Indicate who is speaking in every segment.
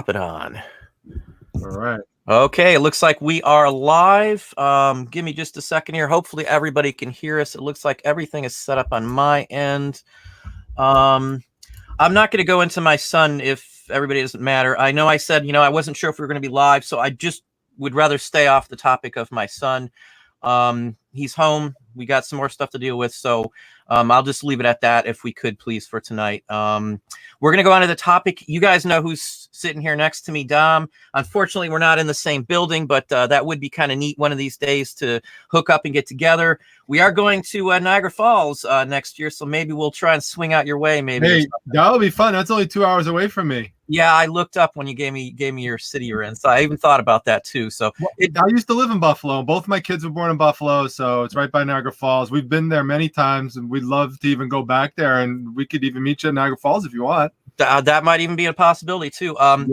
Speaker 1: pop it on.
Speaker 2: All right.
Speaker 1: Okay, it looks like we are live. Give me just a second here. Hopefully everybody can hear us. It looks like everything is set up on my end. I'm not going to go into my son if everybody doesn't matter. I know I said, I wasn't sure if we were going to be live, so I just would rather stay off the topic of my son. He's home. We got some more stuff to deal with, so I'll just leave it at that if we could, please, for tonight. We're going to go on to the topic. You guys know who's sitting here next to me, Dom. Unfortunately, we're not in the same building, but that would be kind of neat one of these days to hook up and get together. We are going to Niagara Falls next year, so maybe we'll try and swing out your way. Maybe.
Speaker 2: Hey, that'll be fun. That's only 2 hours away from me.
Speaker 1: Yeah, I looked up when you gave me your city you're in, so I even thought about that too. So
Speaker 2: I used to live in Buffalo. Both my kids were born in Buffalo, so it's right by Niagara Falls. We've been there many times, and we'd love to even go back there, and we could even meet you at Niagara Falls if you want.
Speaker 1: That might even be a possibility too.
Speaker 2: Yeah.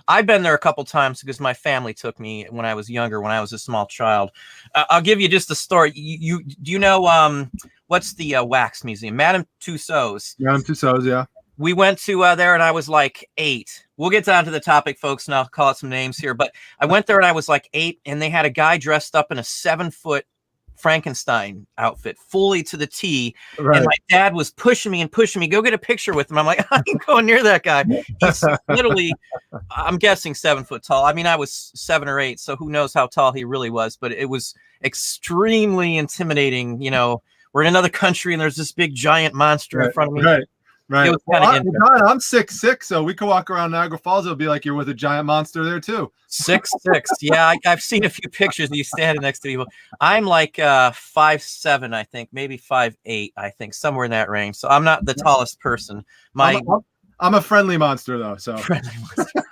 Speaker 1: I've been there a couple times because my family took me when I was younger, when I was a small child. I'll give you just a story. Do you know what's the wax museum? Madame Tussauds.
Speaker 2: Madame Tussauds, yeah.
Speaker 1: We went to there and I was like 8. We'll get down to the topic, folks, and I'll call out some names here. But I went there and I was like 8, and they had a guy dressed up in a 7-foot Frankenstein outfit, fully to the T. Right. And my dad was pushing me. Go get a picture with him. I'm like, I ain't going near that guy. He's literally, I'm guessing 7 foot tall. I mean, I was 7 or 8, so who knows how tall he really was. But it was extremely intimidating. We're in another country and there's this big giant monster in front of me.
Speaker 2: Right. Well, I'm 6'6", so we could walk around Niagara Falls. It'll be like you're with a giant monster there too.
Speaker 1: 6'6". Yeah, I've seen a few pictures of you standing next to people. I'm like 5'7", I think, maybe 5'8", I think, somewhere in that range. So I'm not the tallest person.
Speaker 2: I'm a friendly monster though. So
Speaker 1: friendly monster.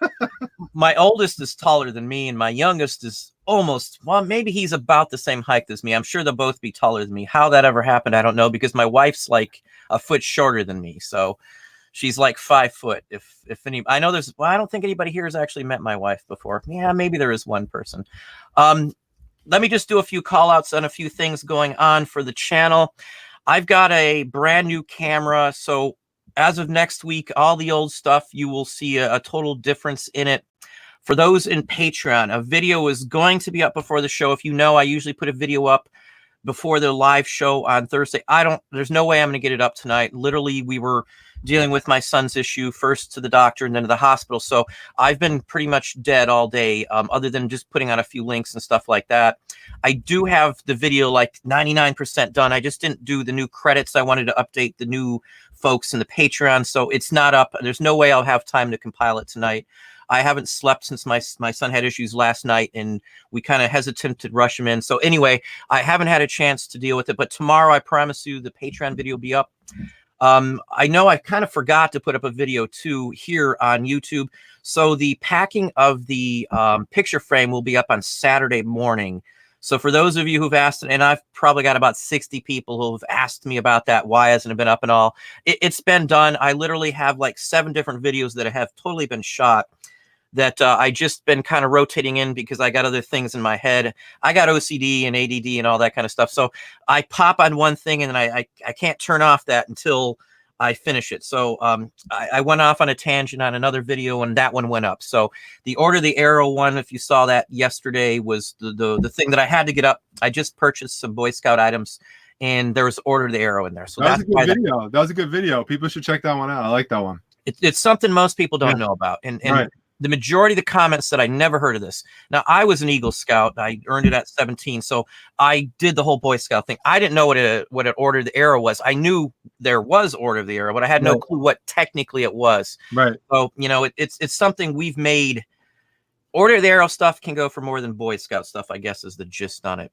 Speaker 1: My oldest is taller than me, and my youngest is maybe he's about the same height as me. I'm sure they'll both be taller than me. How that ever happened, I don't know, because my wife's like a foot shorter than me. So she's like 5 foot. If any, I know I don't think anybody here has actually met my wife before. Yeah, maybe there is one person. Let me just do a few call outs on a few things going on for the channel. I've got a brand new camera. So as of next week, all the old stuff, you will see a total difference in it. For those in Patreon, a video is going to be up before the show. If you know, I usually put a video up before the live show on Thursday. There's no way I'm going to get it up tonight. Literally, we were dealing with my son's issue, first to the doctor and then to the hospital. So I've been pretty much dead all day, other than just putting on a few links and stuff like that. I do have the video like 99% done. I just didn't do the new credits. I wanted to update the new folks in the Patreon. So it's not up. There's no way I'll have time to compile it tonight. I haven't slept since my son had issues last night, and we kind of hesitated to rush him in. So anyway, I haven't had a chance to deal with it, but tomorrow I promise you the Patreon video will be up. I know I kind of forgot to put up a video too here on YouTube. So the packing of the picture frame will be up on Saturday morning. So for those of you who've asked, and I've probably got about 60 people who've asked me about that, why hasn't it been up and all, it's been done. I literally have like 7 different videos that have totally been shot that I just been kind of rotating in because I got other things in my head. I got OCD and ADD and all that kind of stuff. So I pop on one thing and then I can't turn off that until I finish it. So I went off on a tangent on another video and that one went up. So the Order the Arrow one, if you saw that yesterday, was the thing that I had to get up. I just purchased some Boy Scout items and there was Order the Arrow in there. So
Speaker 2: that was a good video. That was a good video. People should check that one out. I like that one.
Speaker 1: It's something most people don't know about. And right. The majority of the comments said I never heard of this. Now, I was an Eagle Scout. I earned it at 17, so I did the whole Boy Scout thing. I didn't know what an Order of the Arrow was. I knew there was Order of the Arrow, but I had no clue what technically it was. Right. So, it's something we've made. Order of the Arrow stuff can go for more than Boy Scout stuff, I guess, is the gist on it.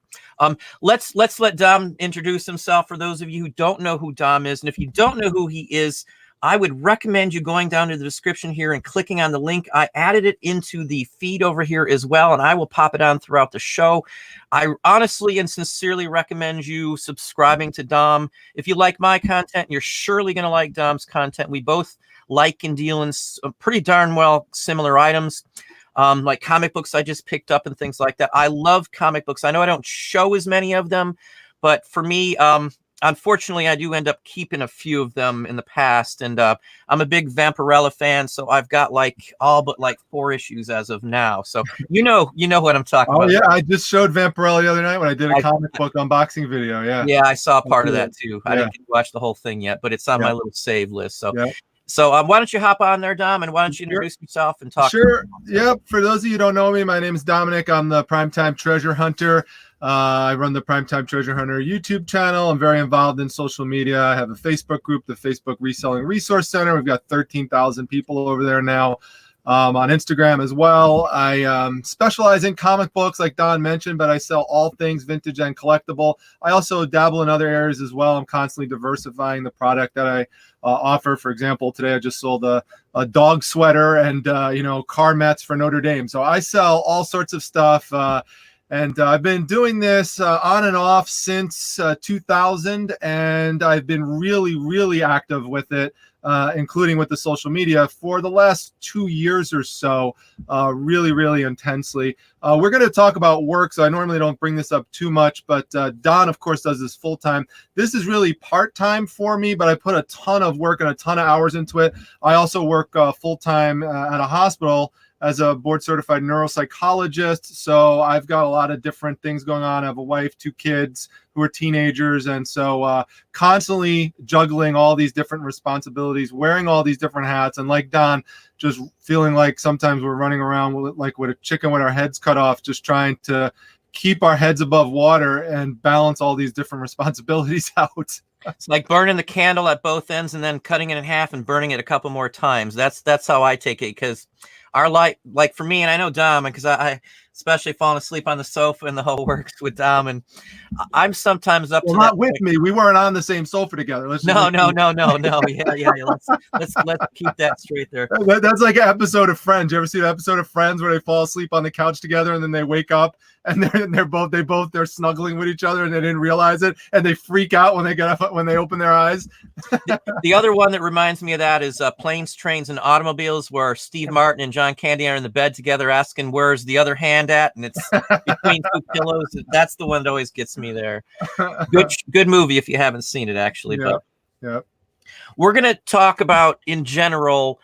Speaker 1: Let's let Dom introduce himself for those of you who don't know who Dom is. And if you don't know who he is, I would recommend you going down to the description here and clicking on the link. I added it into the feed over here as well, and I will pop it on throughout the show. I honestly and sincerely recommend you subscribing to Dom. If you like my content, you're surely going to like Dom's content. We both like and deal in pretty darn well similar items. Like comic books I just picked up and things like that. I love comic books. I know I don't show as many of them, but for me, unfortunately, I do end up keeping a few of them in the past, and I'm a big Vampirella fan, so I've got like all but like 4 issues as of now. So you know what I'm talking about.
Speaker 2: Oh yeah, I just showed Vampirella the other night when I did a comic book unboxing video. Yeah.
Speaker 1: Yeah, I saw part of that too.
Speaker 2: Yeah.
Speaker 1: I didn't get to watch the whole thing yet, but it's on my little save list. So.
Speaker 2: Yeah.
Speaker 1: So why don't you hop on there, Dom, and why don't you introduce yourself and talk?
Speaker 2: Sure. Yep. For those of you who don't know me, my name is Dominic. I'm the Primetime Treasure Hunter. I run the Primetime Treasure Hunter YouTube channel. I'm very involved in social media. I have a Facebook group, the Facebook Reselling Resource Center. We've got 13,000 people over there now. On Instagram as well. I specialize in comic books, like Don mentioned, but I sell all things vintage and collectible. I also dabble in other areas as well. I'm constantly diversifying the product that I offer. For example, today I just sold a dog sweater and car mats for Notre Dame. So I sell all sorts of stuff. And I've been doing this on and off since 2000, and I've been really, really active with it, including with the social media for the last 2 years or so, really, really intensely. We're going to talk about work, so I normally don't bring this up too much, but Don, of course, does this full-time. This is really part-time for me, but I put a ton of work and a ton of hours into it. I also work full-time at a hospital as a board-certified neuropsychologist, so I've got a lot of different things going on. I have a wife, 2 kids who are teenagers, and so constantly juggling all these different responsibilities, wearing all these different hats, and like Don, just feeling like sometimes we're running around with a chicken with our heads cut off, just trying to keep our heads above water and balance all these different responsibilities out.
Speaker 1: It's like burning the candle at both ends and then cutting it in half and burning it a couple more times. That's how I take it, because our life, like for me, and I know Dom, because I especially falling asleep on the sofa and the whole works with Dom, and I'm sometimes up to
Speaker 2: not that with point. Me. We weren't on the same sofa together.
Speaker 1: No. Yeah. Let's keep that straight there.
Speaker 2: That's like an episode of Friends. You ever see the episode of Friends where they fall asleep on the couch together and then they wake up and they're snuggling with each other and they didn't realize it and they freak out when they get up when they open their eyes.
Speaker 1: The other one that reminds me of that is Planes, Trains, and Automobiles, where Steve Martin and John Candy are in the bed together asking where's the other hand at, and it's between 2 pillows. That's the one that always gets me there. Good movie if you haven't seen it, actually.
Speaker 2: Yeah.
Speaker 1: But we're gonna talk about in general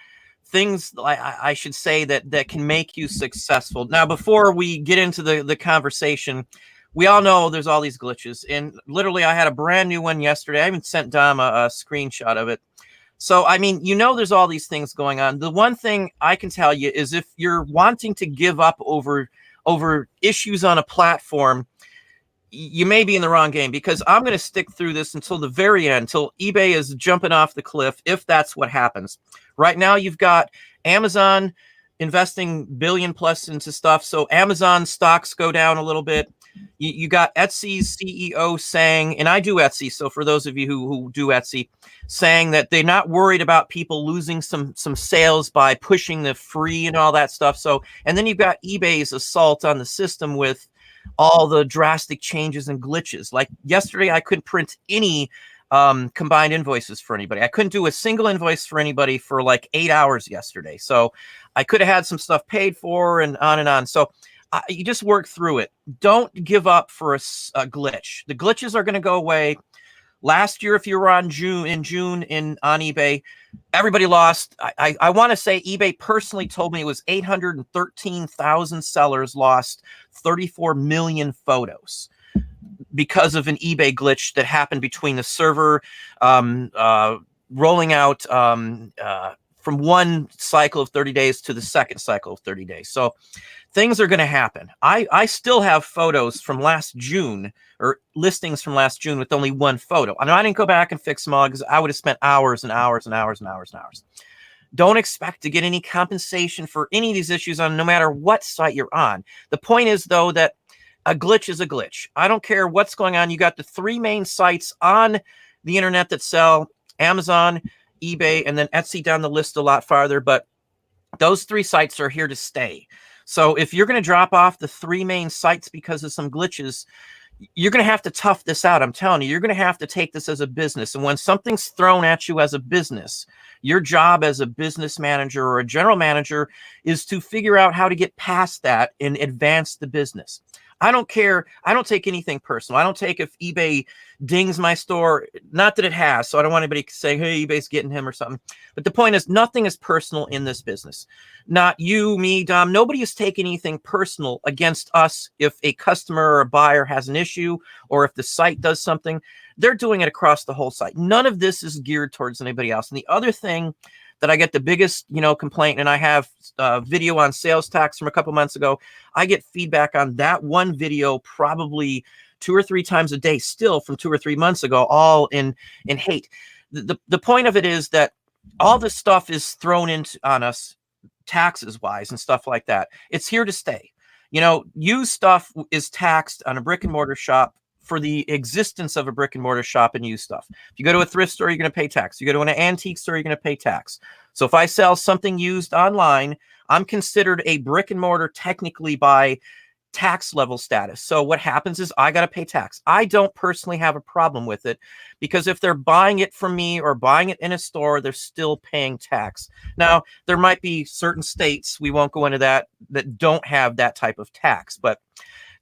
Speaker 1: things I should say that can make you successful. Now, before we get into the conversation, we all know there's all these glitches, and literally I had a brand new one yesterday. I even sent Dom a screenshot of it. So, I mean, there's all these things going on. The one thing I can tell you is if you're wanting to give up over issues on a platform, you may be in the wrong game, because I'm going to stick through this until the very end, until eBay is jumping off the cliff, if that's what happens. Right now, you've got Amazon investing billion plus into stuff. So Amazon stocks go down a little bit. You got Etsy's CEO saying, and I do Etsy, so for those of you who do Etsy, saying that they're not worried about people losing some sales by pushing the free and all that stuff. So, and then you've got eBay's assault on the system with all the drastic changes and glitches. Like yesterday, I couldn't print any combined invoices for anybody. I couldn't do a single invoice for anybody for like 8 hours yesterday. So I could have had some stuff paid for and on and on. So you just work through it. Don't give up for a glitch. The glitches are going to go away. Last year, if you were in June on eBay, everybody lost. I want to say eBay personally told me it was 813,000 sellers lost 34 million photos because of an eBay glitch that happened between the server rolling out from one cycle of 30 days to the second cycle of 30 days. So things are going to happen. I still have photos from last June, or listings from last June with only one photo. I know I didn't go back and fix them all because I would have spent hours and hours and hours and hours and hours. Don't expect to get any compensation for any of these issues on no matter what site you're on. The point is, though, that a glitch is a glitch. I don't care what's going on. You got the 3 main sites on the internet that sell: Amazon, eBay, and then Etsy down the list a lot farther. But those 3 sites are here to stay. So if you're going to drop off the 3 main sites because of some glitches, you're going to have to tough this out. I'm telling you, you're going to have to take this as a business. And when something's thrown at you as a business, your job as a business manager or a general manager is to figure out how to get past that and advance the business. I don't care. I don't take anything personal. I don't take if eBay dings my store. Not that it has. So I don't want anybody saying, hey, eBay's getting him or something. But the point is, nothing is personal in this business. Not you, me, Dom. Nobody is taking anything personal against us if a customer or a buyer has an issue or if the site does something. They're doing it across the whole site. None of this is geared towards anybody else. And the other thing that I get the biggest, complaint, and I have a video on sales tax from a couple months ago. I get feedback on that one video probably 2 or 3 times a day still from 2 or 3 months ago, all in hate. The point of it is that all this stuff is thrown on us taxes wise and stuff like that. It's here to stay. Used stuff is taxed on a brick and mortar shop for the existence of a brick and mortar shop and used stuff. If you go to a thrift store, you're going to pay tax. You go to an antique store, you're going to pay tax. So if I sell something used online, I'm considered a brick and mortar technically by tax level status. So what happens is I got to pay tax. I don't personally have a problem with it because if they're buying it from me or buying it in a store, they're still paying tax. Now, there might be certain states, we won't go into that don't have that type of tax, but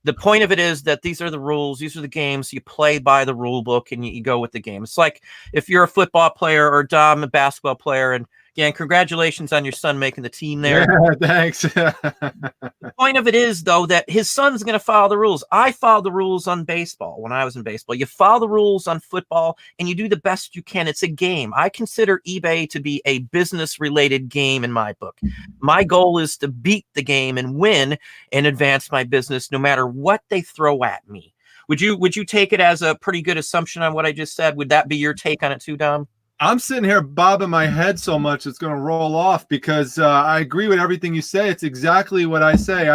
Speaker 1: the point of it is that these are the rules. These are the games. You play by the rule book and you go with the game. It's like if you're a football player or Dom, a basketball player, and again, congratulations on your son making the team there.
Speaker 2: Yeah, thanks.
Speaker 1: The point of it is, though, that his son's going to follow the rules. I followed the rules on baseball when I was in baseball. You follow the rules on football and you do the best you can. It's a game. I consider eBay to be a business-related game in my book. My goal is to beat the game and win and advance my business no matter what they throw at me. Would you take it as a pretty good assumption on what I just said? Would that be your take on it too, Dom?
Speaker 2: I'm sitting here bobbing my head so much it's going to roll off because I agree with everything you say. It's exactly what I say.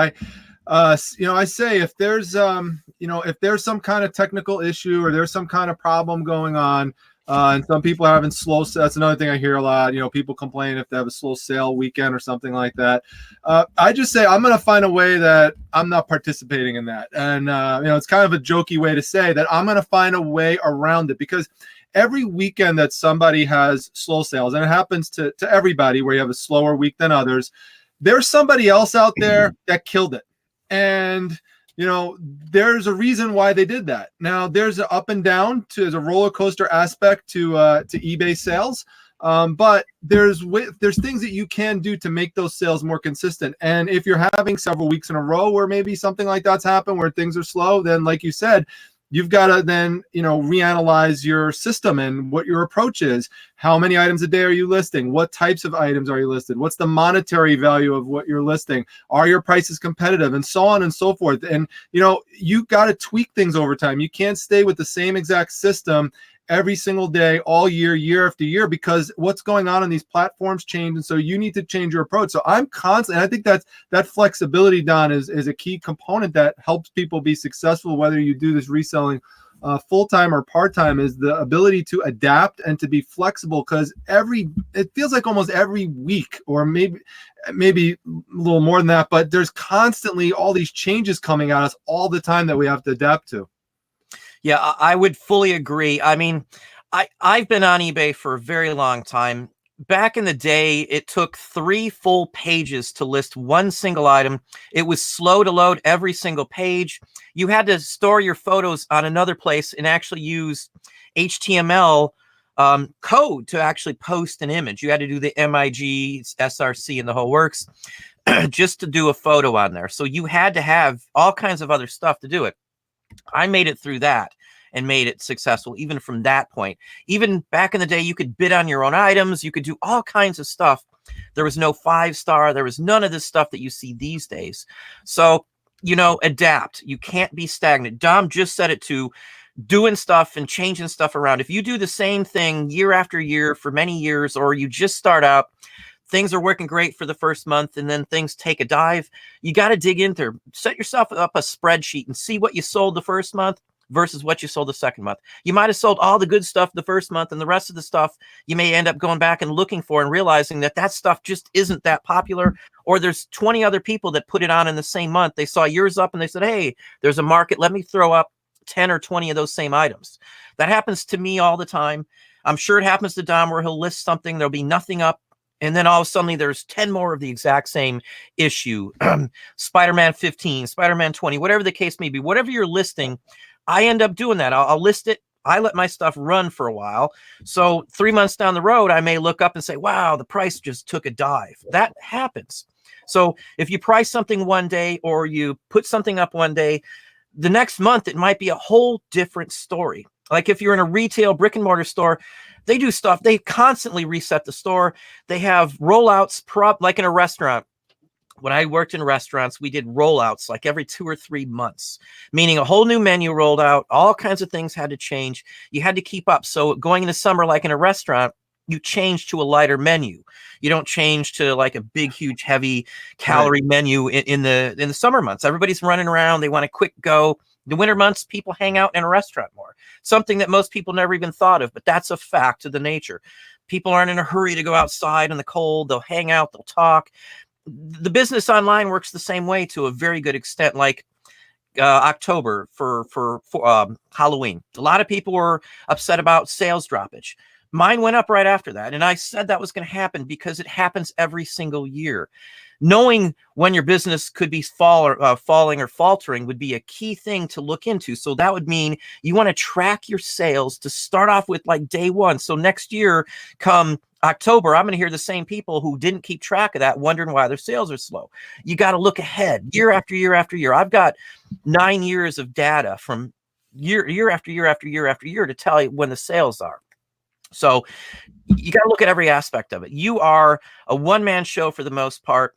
Speaker 2: I say if there's if there's some kind of technical issue or there's some kind of problem going on, and some people are having slow. That's another thing I hear a lot. People complain if they have a slow sale weekend or something like that. I just say I'm going to find a way that I'm not participating in that, and it's kind of a jokey way to say that I'm going to find a way around it because every weekend that somebody has slow sales, and it happens to everybody where you have a slower week than others, there's somebody else out there that killed it. And, there's a reason why they did that. Now, there's an up and down, there's a roller coaster aspect to eBay sales. But there's things that you can do to make those sales more consistent. And if you're having several weeks in a row where maybe something like that's happened, where things are slow, then like you said, you've got to then, reanalyze your system and what your approach is. How many items a day are you listing? What types of items are you listed? What's the monetary value of what you're listing? Are your prices competitive? And so on and so forth. And, you got to tweak things over time. You can't stay with the same exact system every single day, all year after year, because what's going on these platforms change. And so you need to change your approach. So I'm constant. I think that flexibility, Don, is a key component that helps people be successful, whether you do this reselling full-time or part-time, is the ability to adapt and to be flexible, because it feels like almost every week, or maybe a little more than that, but there's constantly all these changes coming at us all the time that we have to adapt to.
Speaker 1: Yeah, I would fully agree. I mean, I've been on eBay for a very long time. Back in the day, it took 3 full pages to list one single item. It was slow to load every single page. You had to store your photos on another place and actually use HTML code to actually post an image. You had to do the MIG, SRC, and the whole works just to do a photo on there. So you had to have all kinds of other stuff to do it. I made it through that and made it successful even from that point. Even back in the day, you could bid on your own items. You could do all kinds of stuff. There was no 5-star. There was none of this stuff that you see these days. So, adapt. You can't be stagnant. Dom just said it too. Doing stuff and changing stuff around. If you do the same thing year after year for many years, or you just start out, things are working great for the first month and then things take a dive, you got to dig in there. Set yourself up a spreadsheet and see what you sold the first month versus what you sold the second month. You might have sold all the good stuff the first month, and the rest of the stuff you may end up going back and looking for and realizing that stuff just isn't that popular, or there's 20 other people that put it on in the same month. They saw yours up and they said, hey, there's a market. Let me throw up 10 or 20 of those same items. That happens to me all the time. I'm sure it happens to Dom where he'll list something. There'll be nothing up. And then all of a sudden there's 10 more of the exact same issue. Spider-Man 15, Spider-Man 20, whatever the case may be, whatever you're listing, I end up doing that. I'll list it. I let my stuff run for a while. So 3 months down the road, I may look up and say, wow, the price just took a dive. That happens. So if you price something one day or you put something up one day, the next month, it might be a whole different story. Like if you're in a retail brick and mortar store, they do stuff. They constantly reset the store. They have rollouts, like in a restaurant. When I worked in restaurants, we did rollouts like every 2 or 3 months, meaning a whole new menu rolled out. All kinds of things had to change. You had to keep up. So going into summer, like in a restaurant, you change to a lighter menu. You don't change to like a big, huge, heavy calorie menu in the summer months. Everybody's running around. They want a quick go. The winter months, people hang out in a restaurant more, something that most people never even thought of, but that's a fact of the nature. People aren't in a hurry to go outside in the cold. They'll hang out, they'll talk. The business online works the same way to a very good extent, like October for Halloween. A lot of people were upset about sales droppage. Mine went up right after that. And I said that was going to happen because it happens every single year. Knowing when your business could be falling or faltering would be a key thing to look into. So that would mean you want to track your sales to start off with like day one. So next year, come October, I'm going to hear the same people who didn't keep track of that wondering why their sales are slow. You got to look ahead year after year after year. I've got 9 years of data from year after year after year after year to tell you when the sales are. So you got to look at every aspect of it. You are a one-man show for the most part,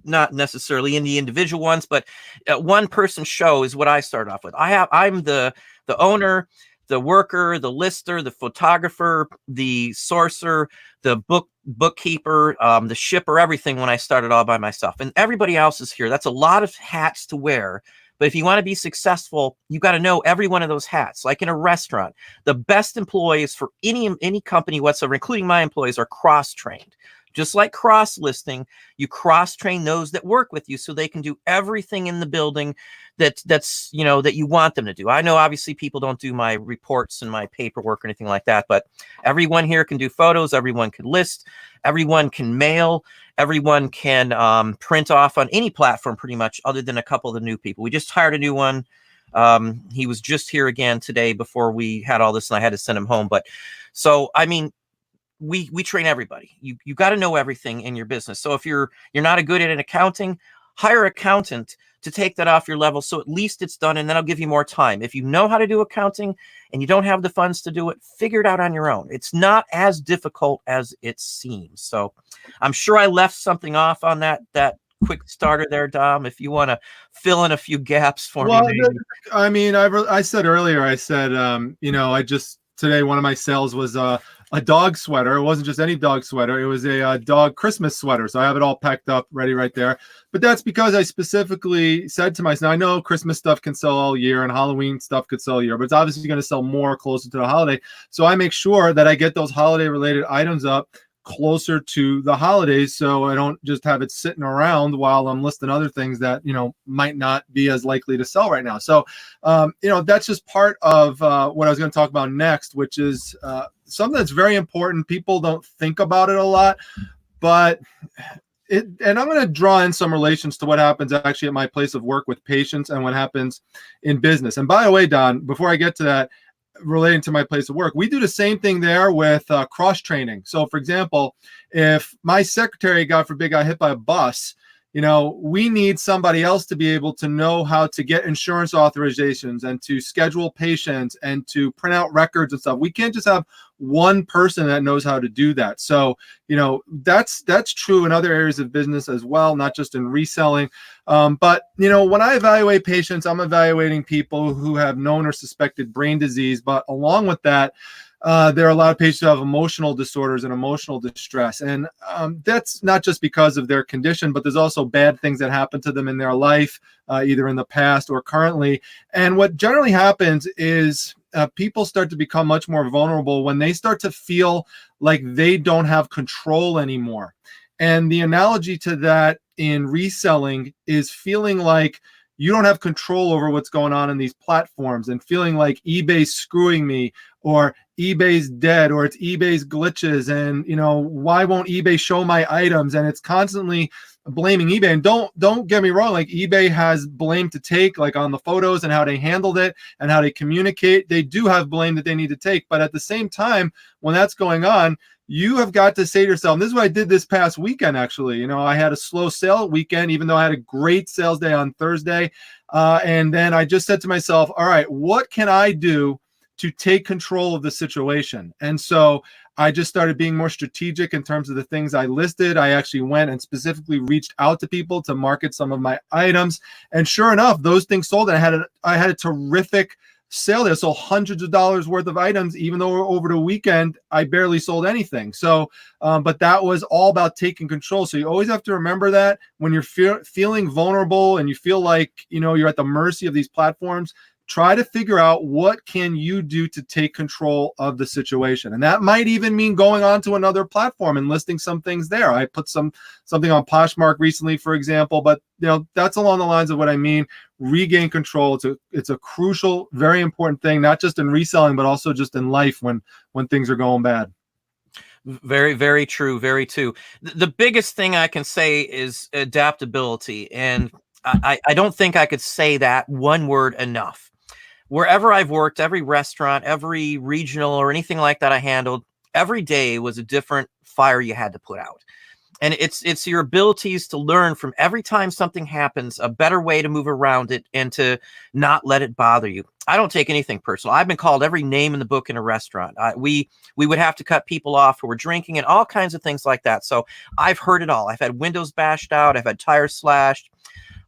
Speaker 1: not necessarily in the individual ones, but one person show is what I start off with. I'm the owner, the worker, the lister, the photographer, the sourcer, the bookkeeper, the shipper, everything when I started all by myself. And everybody else is here. That's a lot of hats to wear. But if you want to be successful, you got to know every one of those hats. Like in a restaurant, the best employees for any company whatsoever, including my employees, are cross-trained. Just like cross-listing, you cross-train those that work with you so they can do everything in the building that's that you want them to do. I know obviously people don't do my reports and my paperwork or anything like that, but everyone here can do photos, everyone can list, everyone can mail, everyone can print off on any platform pretty much, other than a couple of the new people. We just hired a new one. He was just here again today before we had all this and I had to send him home. But so, I mean, we train everybody. You got to know everything in your business. So if you're not a good at an accounting, hire an accountant to take that off your level. So at least it's done, and then I'll give you more time. If you know how to do accounting and you don't have the funds to do it, figure it out on your own. It's not as difficult as it seems. So I'm sure I left something off on that quick starter there, Dom, if you want to fill in a few gaps for me. Maybe.
Speaker 2: I mean, I said earlier, I said, today, one of my sales was a dog sweater. It wasn't just any dog sweater. It was a dog Christmas sweater. So I have it all packed up, ready right there. But that's because I specifically said to myself, I know Christmas stuff can sell all year and Halloween stuff could sell all year, but it's obviously going to sell more closer to the holiday. So I make sure that I get those holiday related items up closer to the holidays, so I don't just have it sitting around while I'm listing other things that might not be as likely to sell right now. So that's just part of what I was going to talk about next, which is something that's very important. People don't think about it a lot, but and I'm going to draw in some relations to what happens actually at my place of work with patients and what happens in business. And by the way, Don, before I get to that, relating to my place of work, we do the same thing there with cross training. So for example, if my secretary, God forbid, got hit by a bus, we need somebody else to be able to know how to get insurance authorizations and to schedule patients and to print out records and stuff. We can't just have one person that knows how to do that. So, that's true in other areas of business as well, not just in reselling. But when I evaluate patients, I'm evaluating people who have known or suspected brain disease. But along with that, there are a lot of patients who have emotional disorders and emotional distress. And that's not just because of their condition, but there's also bad things that happen to them in their life, either in the past or currently. And what generally happens is people start to become much more vulnerable when they start to feel like they don't have control anymore. And the analogy to that in reselling is feeling like you don't have control over what's going on in these platforms, and feeling like eBay's screwing me, or eBay's dead, or it's eBay's glitches, and why won't eBay show my items? And it's constantly blaming eBay. And don't get me wrong, like eBay has blame to take, like on the photos and how they handled it and how they communicate. They do have blame that they need to take. But at the same time, when that's going on, you have got to say to yourself, and this is what I did this past weekend, actually. I had a slow sale weekend, even though I had a great sales day on Thursday. And then I just said to myself, all right, what can I do to take control of the situation? And so I just started being more strategic in terms of the things I listed. I actually went and specifically reached out to people to market some of my items. And sure enough, those things sold. And I had a terrific sale there. So hundreds of dollars worth of items, even though over the weekend, I barely sold anything. So, but that was all about taking control. So you always have to remember that when you're feeling vulnerable and you feel like, you're at the mercy of these platforms, try to figure out what can you do to take control of the situation. And that might even mean going on to another platform and listing some things there. I put something on Poshmark recently, for example, but that's along the lines of what I mean. Regain control. It's a crucial, very important thing, not just in reselling, but also just in life when things are going bad.
Speaker 1: Very, very true. Very true. The biggest thing I can say is adaptability. And I don't think I could say that one word enough. Wherever I've worked, every restaurant, every regional or anything like that I handled, every day was a different fire you had to put out. And it's your abilities to learn from every time something happens, a better way to move around it and to not let it bother you. I don't take anything personal. I've been called every name in the book in a restaurant. We would have to cut people off who were drinking and all kinds of things like that. So I've heard it all. I've had windows bashed out. I've had tires slashed.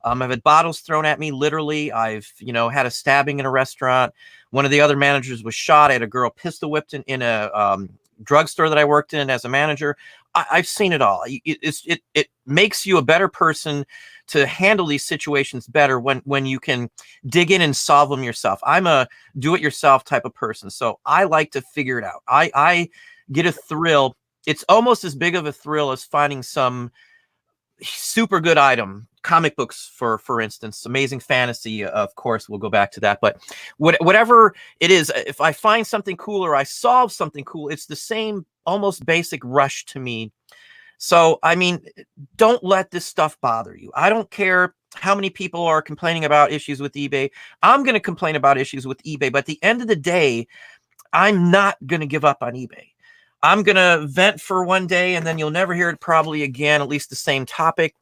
Speaker 1: I've had bottles thrown at me, literally. I've, had a stabbing in a restaurant. One of the other managers was shot. I had a girl pistol whipped in a drugstore that I worked in as a manager. I've seen it all. It makes you a better person to handle these situations better when you can dig in and solve them yourself. I'm a do-it-yourself type of person, so I like to figure it out. I get a thrill. It's almost as big of a thrill as finding some super good item. Comic books, for instance, amazing fantasy, of course, we'll go back to that. But whatever it is, if I find something cool or I solve something cool, it's the same almost basic rush to me. So, I mean, don't let this stuff bother you. I don't care how many people are complaining about issues with eBay. I'm going to complain about issues with eBay. But at the end of the day, I'm not going to give up on eBay. I'm going to vent for one day and then you'll never hear it probably again, at least the same topic.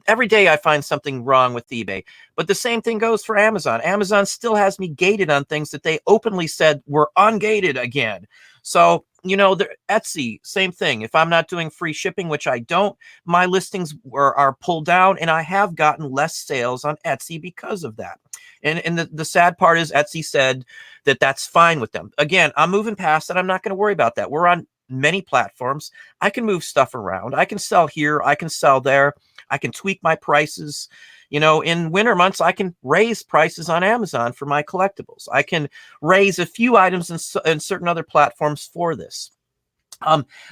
Speaker 1: Every day I find something wrong with eBay, but the same thing goes for Amazon. Amazon still has me gated on things that they openly said were ungated again. So, Etsy, same thing. If I'm not doing free shipping, which I don't, my listings are pulled down and I have gotten less sales on Etsy because of that. And the sad part is Etsy said that that's fine with them. Again, I'm moving past that. I'm not going to worry about that. We're on many platforms. I can move stuff around. I can sell here. I can sell there. I can tweak my prices. In winter months, I can raise prices on Amazon for my collectibles. I can raise a few items in certain other platforms for this.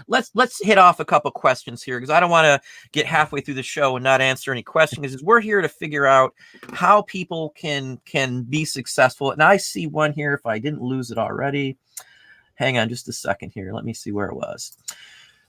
Speaker 1: Let's hit off a couple questions here because I don't want to get halfway through the show and not answer any questions. Because we're here to figure out how people can be successful. And I see one here. If I didn't lose it already, hang on just a second here. Let me see where it was.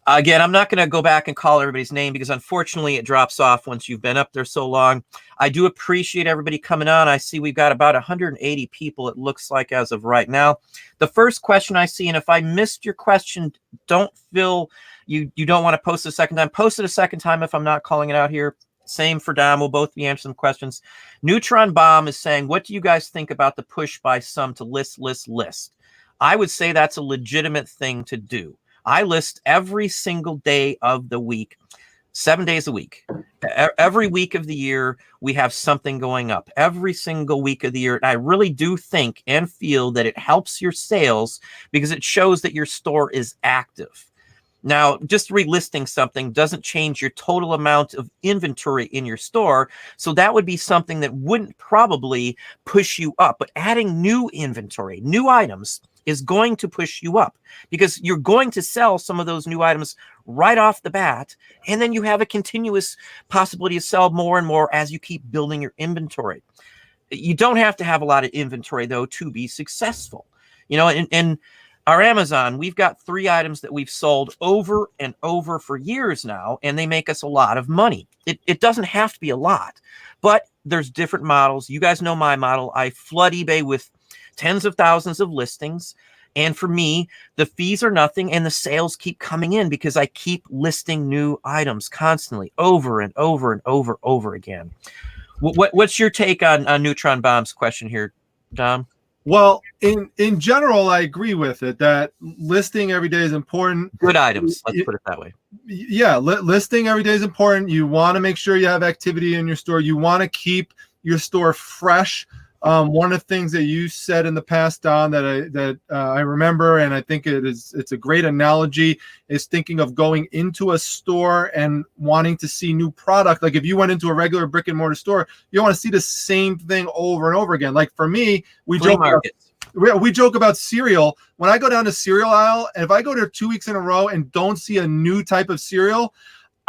Speaker 1: Again, I'm not going to go back and call everybody's name because unfortunately it drops off once you've been up there so long. I do appreciate everybody coming on. I see we've got about 180 people, it looks like, as of right now. The first question I see, and if I missed your question, don't feel you don't want to post it a second time. Post it a second time if I'm not calling it out here. Same for Dom. We'll both be answering some questions. Neutron Bomb is saying, what do you guys think about the push by some to list? I would say that's a legitimate thing to do. I list every single day of the week, 7 days a week. Every week of the year, we have something going up. Every single week of the year. And I really do think and feel that it helps your sales because it shows that your store is active. Now, just relisting something doesn't change your total amount of inventory in your store. So that would be something that wouldn't probably push you up. But adding new inventory, new items, is going to push you up because you're going to sell some of those new items right off the bat. And then you have a continuous possibility to sell more and more as you keep building your inventory. You don't have to have a lot of inventory though to be successful. You know, in our Amazon, we've got 3 items that we've sold over and over for years now, and they make us a lot of money. It doesn't have to be a lot, but there's different models. You guys know my model. I flood eBay with tens of thousands of listings. And for me, the fees are nothing and the sales keep coming in because I keep listing new items constantly over and over and over again. What's your take on Neutron Bomb's question here, Dom?
Speaker 2: Well, in general, I agree with it that listing every day is important.
Speaker 1: Good items, let's put it that way.
Speaker 2: Yeah, listing every day is important. You want to make sure you have activity in your store. You want to keep your store fresh. One of the things that you said in the past, Don, that I remember, and I think it's a great analogy, is thinking of going into a store and wanting to see new product. Like if you went into a regular brick and mortar store, you want to see the same thing over and over again. Like for me, we joke about cereal. When I go down to cereal aisle, and if I go there 2 weeks in a row and don't see a new type of cereal,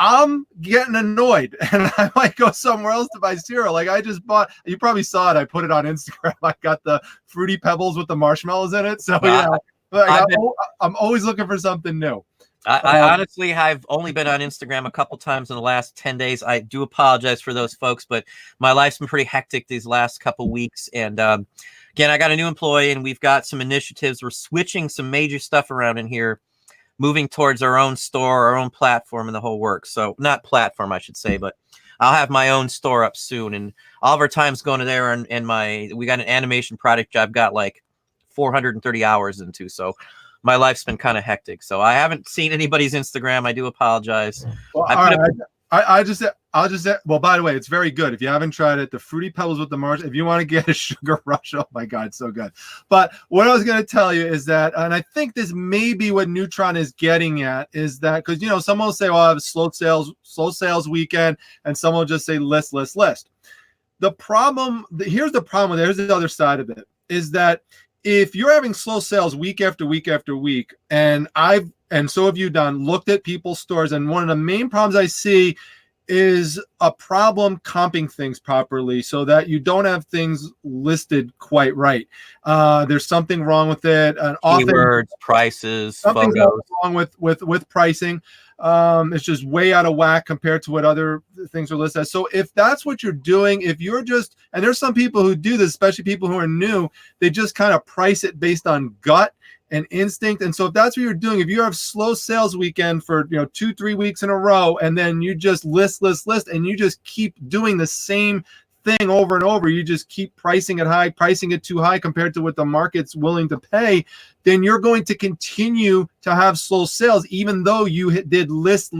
Speaker 2: I'm getting annoyed and I might go somewhere else to buy cereal. Like I just bought, you probably saw it. I put it on Instagram. I got the Fruity Pebbles with the marshmallows in it. So yeah, I'm always looking for something new.
Speaker 1: I honestly have only been on Instagram a couple times in the last 10 days. I do apologize for those folks, but my life's been pretty hectic these last couple weeks. And again, I got a new employee and we've got some initiatives. We're switching some major stuff around in here, moving towards our own store, our own platform, and the whole works. So not platform, I should say, but I'll have my own store up soon. And all of our time's going to there. And we got an animation project I've got like 430 hours into. So my life's been kind of hectic. So I haven't seen anybody's Instagram. I do apologize.
Speaker 2: Well, I'll just say, well, by the way, it's very good. If you haven't tried it, the Fruity Pebbles with the marsh, if you want to get a sugar rush, oh my God, it's so good. But what I was going to tell you is that, and I think this may be what Neutron is getting at, is that, because, you know, someone will say, well, I have a slow sales weekend, and someone will just say list. The problem, here's the problem with it, here's the other side of it, is that if you're having slow sales week after week after week, and so have you, Don, looked at people's stores, and one of the main problems I see is a problem comping things properly so that you don't have things listed quite right. There's something wrong with it. And
Speaker 1: keywords, prices,
Speaker 2: something's
Speaker 1: photos.
Speaker 2: wrong with pricing. It's just way out of whack compared to what other things are listed as. So if that's what you're doing, if you're just, and there's some people who do this, especially people who are new, they just kind of price it based on gut and instinct. And so if that's what you're doing, if you have slow sales weekend for 2-3 weeks in a row, and then you just list, and you just keep doing the same thing over and over, you just keep pricing it too high compared to what the market's willing to pay, then you're going to continue to have slow sales, even though you did list.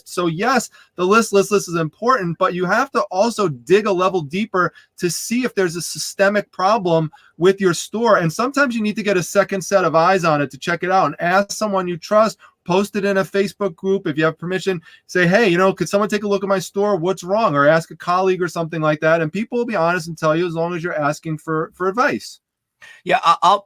Speaker 2: So yes, the list is important, but you have to also dig a level deeper to see if there's a systemic problem with your store. And sometimes you need to get a second set of eyes on it to check it out and ask someone you trust. Post it in a Facebook group. If you have permission, say, hey, could someone take a look at my store? What's wrong? Or ask a colleague or something like that. And people will be honest and tell you as long as you're asking for advice.
Speaker 1: Yeah,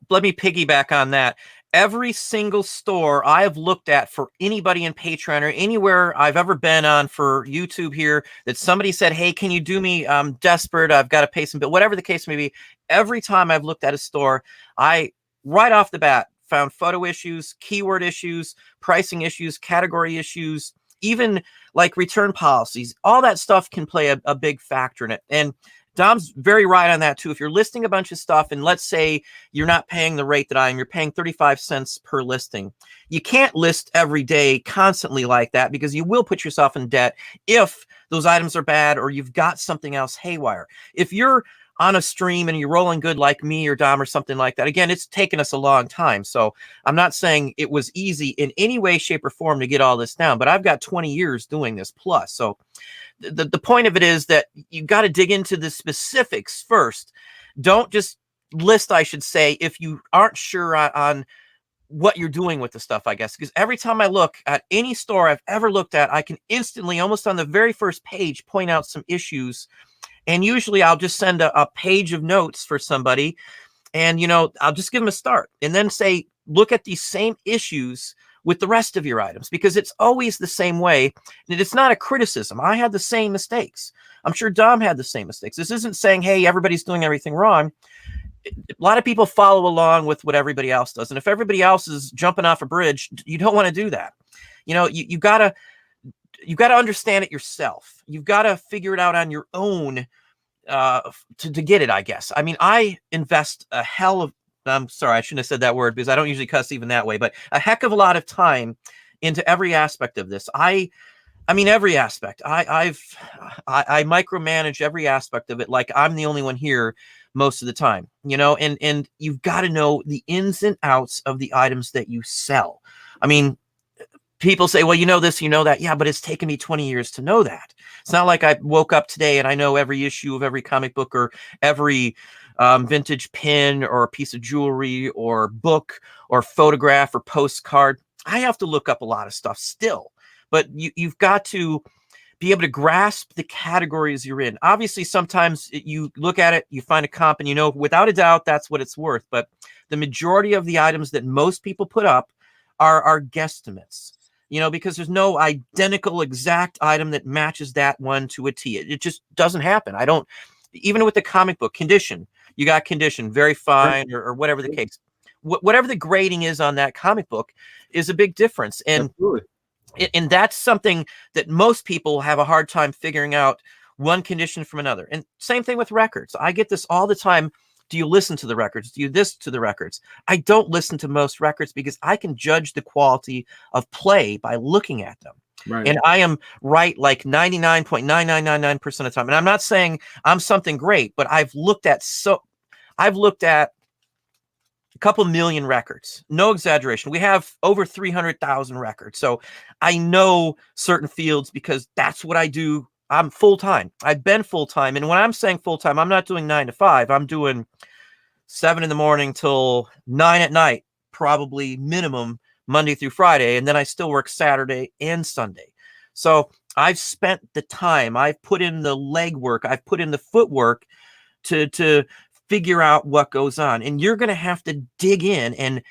Speaker 1: let me piggyback on that. Every single store I have looked at for anybody in Patreon or anywhere I've ever been on for YouTube here that somebody said, hey, can you do me? I'm desperate. I've got to pay some bill, whatever the case may be. Every time I've looked at a store, I right off the bat found photo issues, keyword issues, pricing issues, category issues, even like return policies. All that stuff can play a big factor in it. And Dom's very right on that too. If you're listing a bunch of stuff and let's say you're not paying the rate that I am, you're paying 35 cents per listing. You can't list every day constantly like that because you will put yourself in debt if those items are bad or you've got something else haywire. If you're on a stream and you're rolling good like me or Dom or something like that, again, it's taken us a long time. So I'm not saying it was easy in any way, shape, or form to get all this down, but I've got 20 years doing this plus. So the point of it is that you got to dig into the specifics first. Don't just list, I should say, if you aren't sure on what you're doing with the stuff, I guess, because every time I look at any store I've ever looked at, I can instantly, almost on the very first page, point out some issues. And usually I'll just send a page of notes for somebody and, I'll just give them a start and then say, look at these same issues with the rest of your items, because it's always the same way. And it's not a criticism. I had the same mistakes. I'm sure Dom had the same mistakes. This isn't saying, hey, everybody's doing everything wrong. A lot of people follow along with what everybody else does. And if everybody else is jumping off a bridge, you don't want to do that. You know, you gotta understand it yourself. You've got to figure it out on your own to get it, I guess. I mean, I invest a hell of, I'm sorry, I shouldn't have said that word because I don't usually cuss even that way, but a heck of a lot of time into every aspect of this. I mean, every aspect. I micromanage every aspect of it like I'm the only one here most of the time, you know, and you've got to know the ins and outs of the items that you sell. I mean, people say, well, you know this, you know that. Yeah, but it's taken me 20 years to know that. It's not like I woke up today and I know every issue of every comic book or every vintage pin or a piece of jewelry or book or photograph or postcard. I have to look up a lot of stuff still, but you've got to be able to grasp the categories you're in. Obviously, sometimes you look at it, you find a comp and you know, without a doubt, that's what it's worth. But the majority of the items that most people put up are guesstimates, you know, because there's no identical exact item that matches that one to a T. It just doesn't happen. Even with the comic book condition, you got condition, very fine, or whatever the case. Whatever the grading is on that comic book is a big difference. And and that's something that most people have a hard time figuring out, one condition from another. And same thing with records. I get this all the time. Do you listen to the records? Do you this to the records? I don't listen to most records because I can judge the quality of play by looking at them. Right. And I am right like 99.9999% of the time. And I'm not saying I'm something great, but I've looked at a couple million records. No exaggeration. We have over 300,000 records. So I know certain fields because that's what I do. I'm full-time. I've been full-time. And when I'm saying full-time, I'm not doing 9 to 5. I'm doing 7 in the morning till 9 at night, probably minimum Monday through Friday. And then I still work Saturday and Sunday. So I've spent the time, I've put in the legwork, I've put in the footwork to figure out what goes on. And you're going to have to dig in. And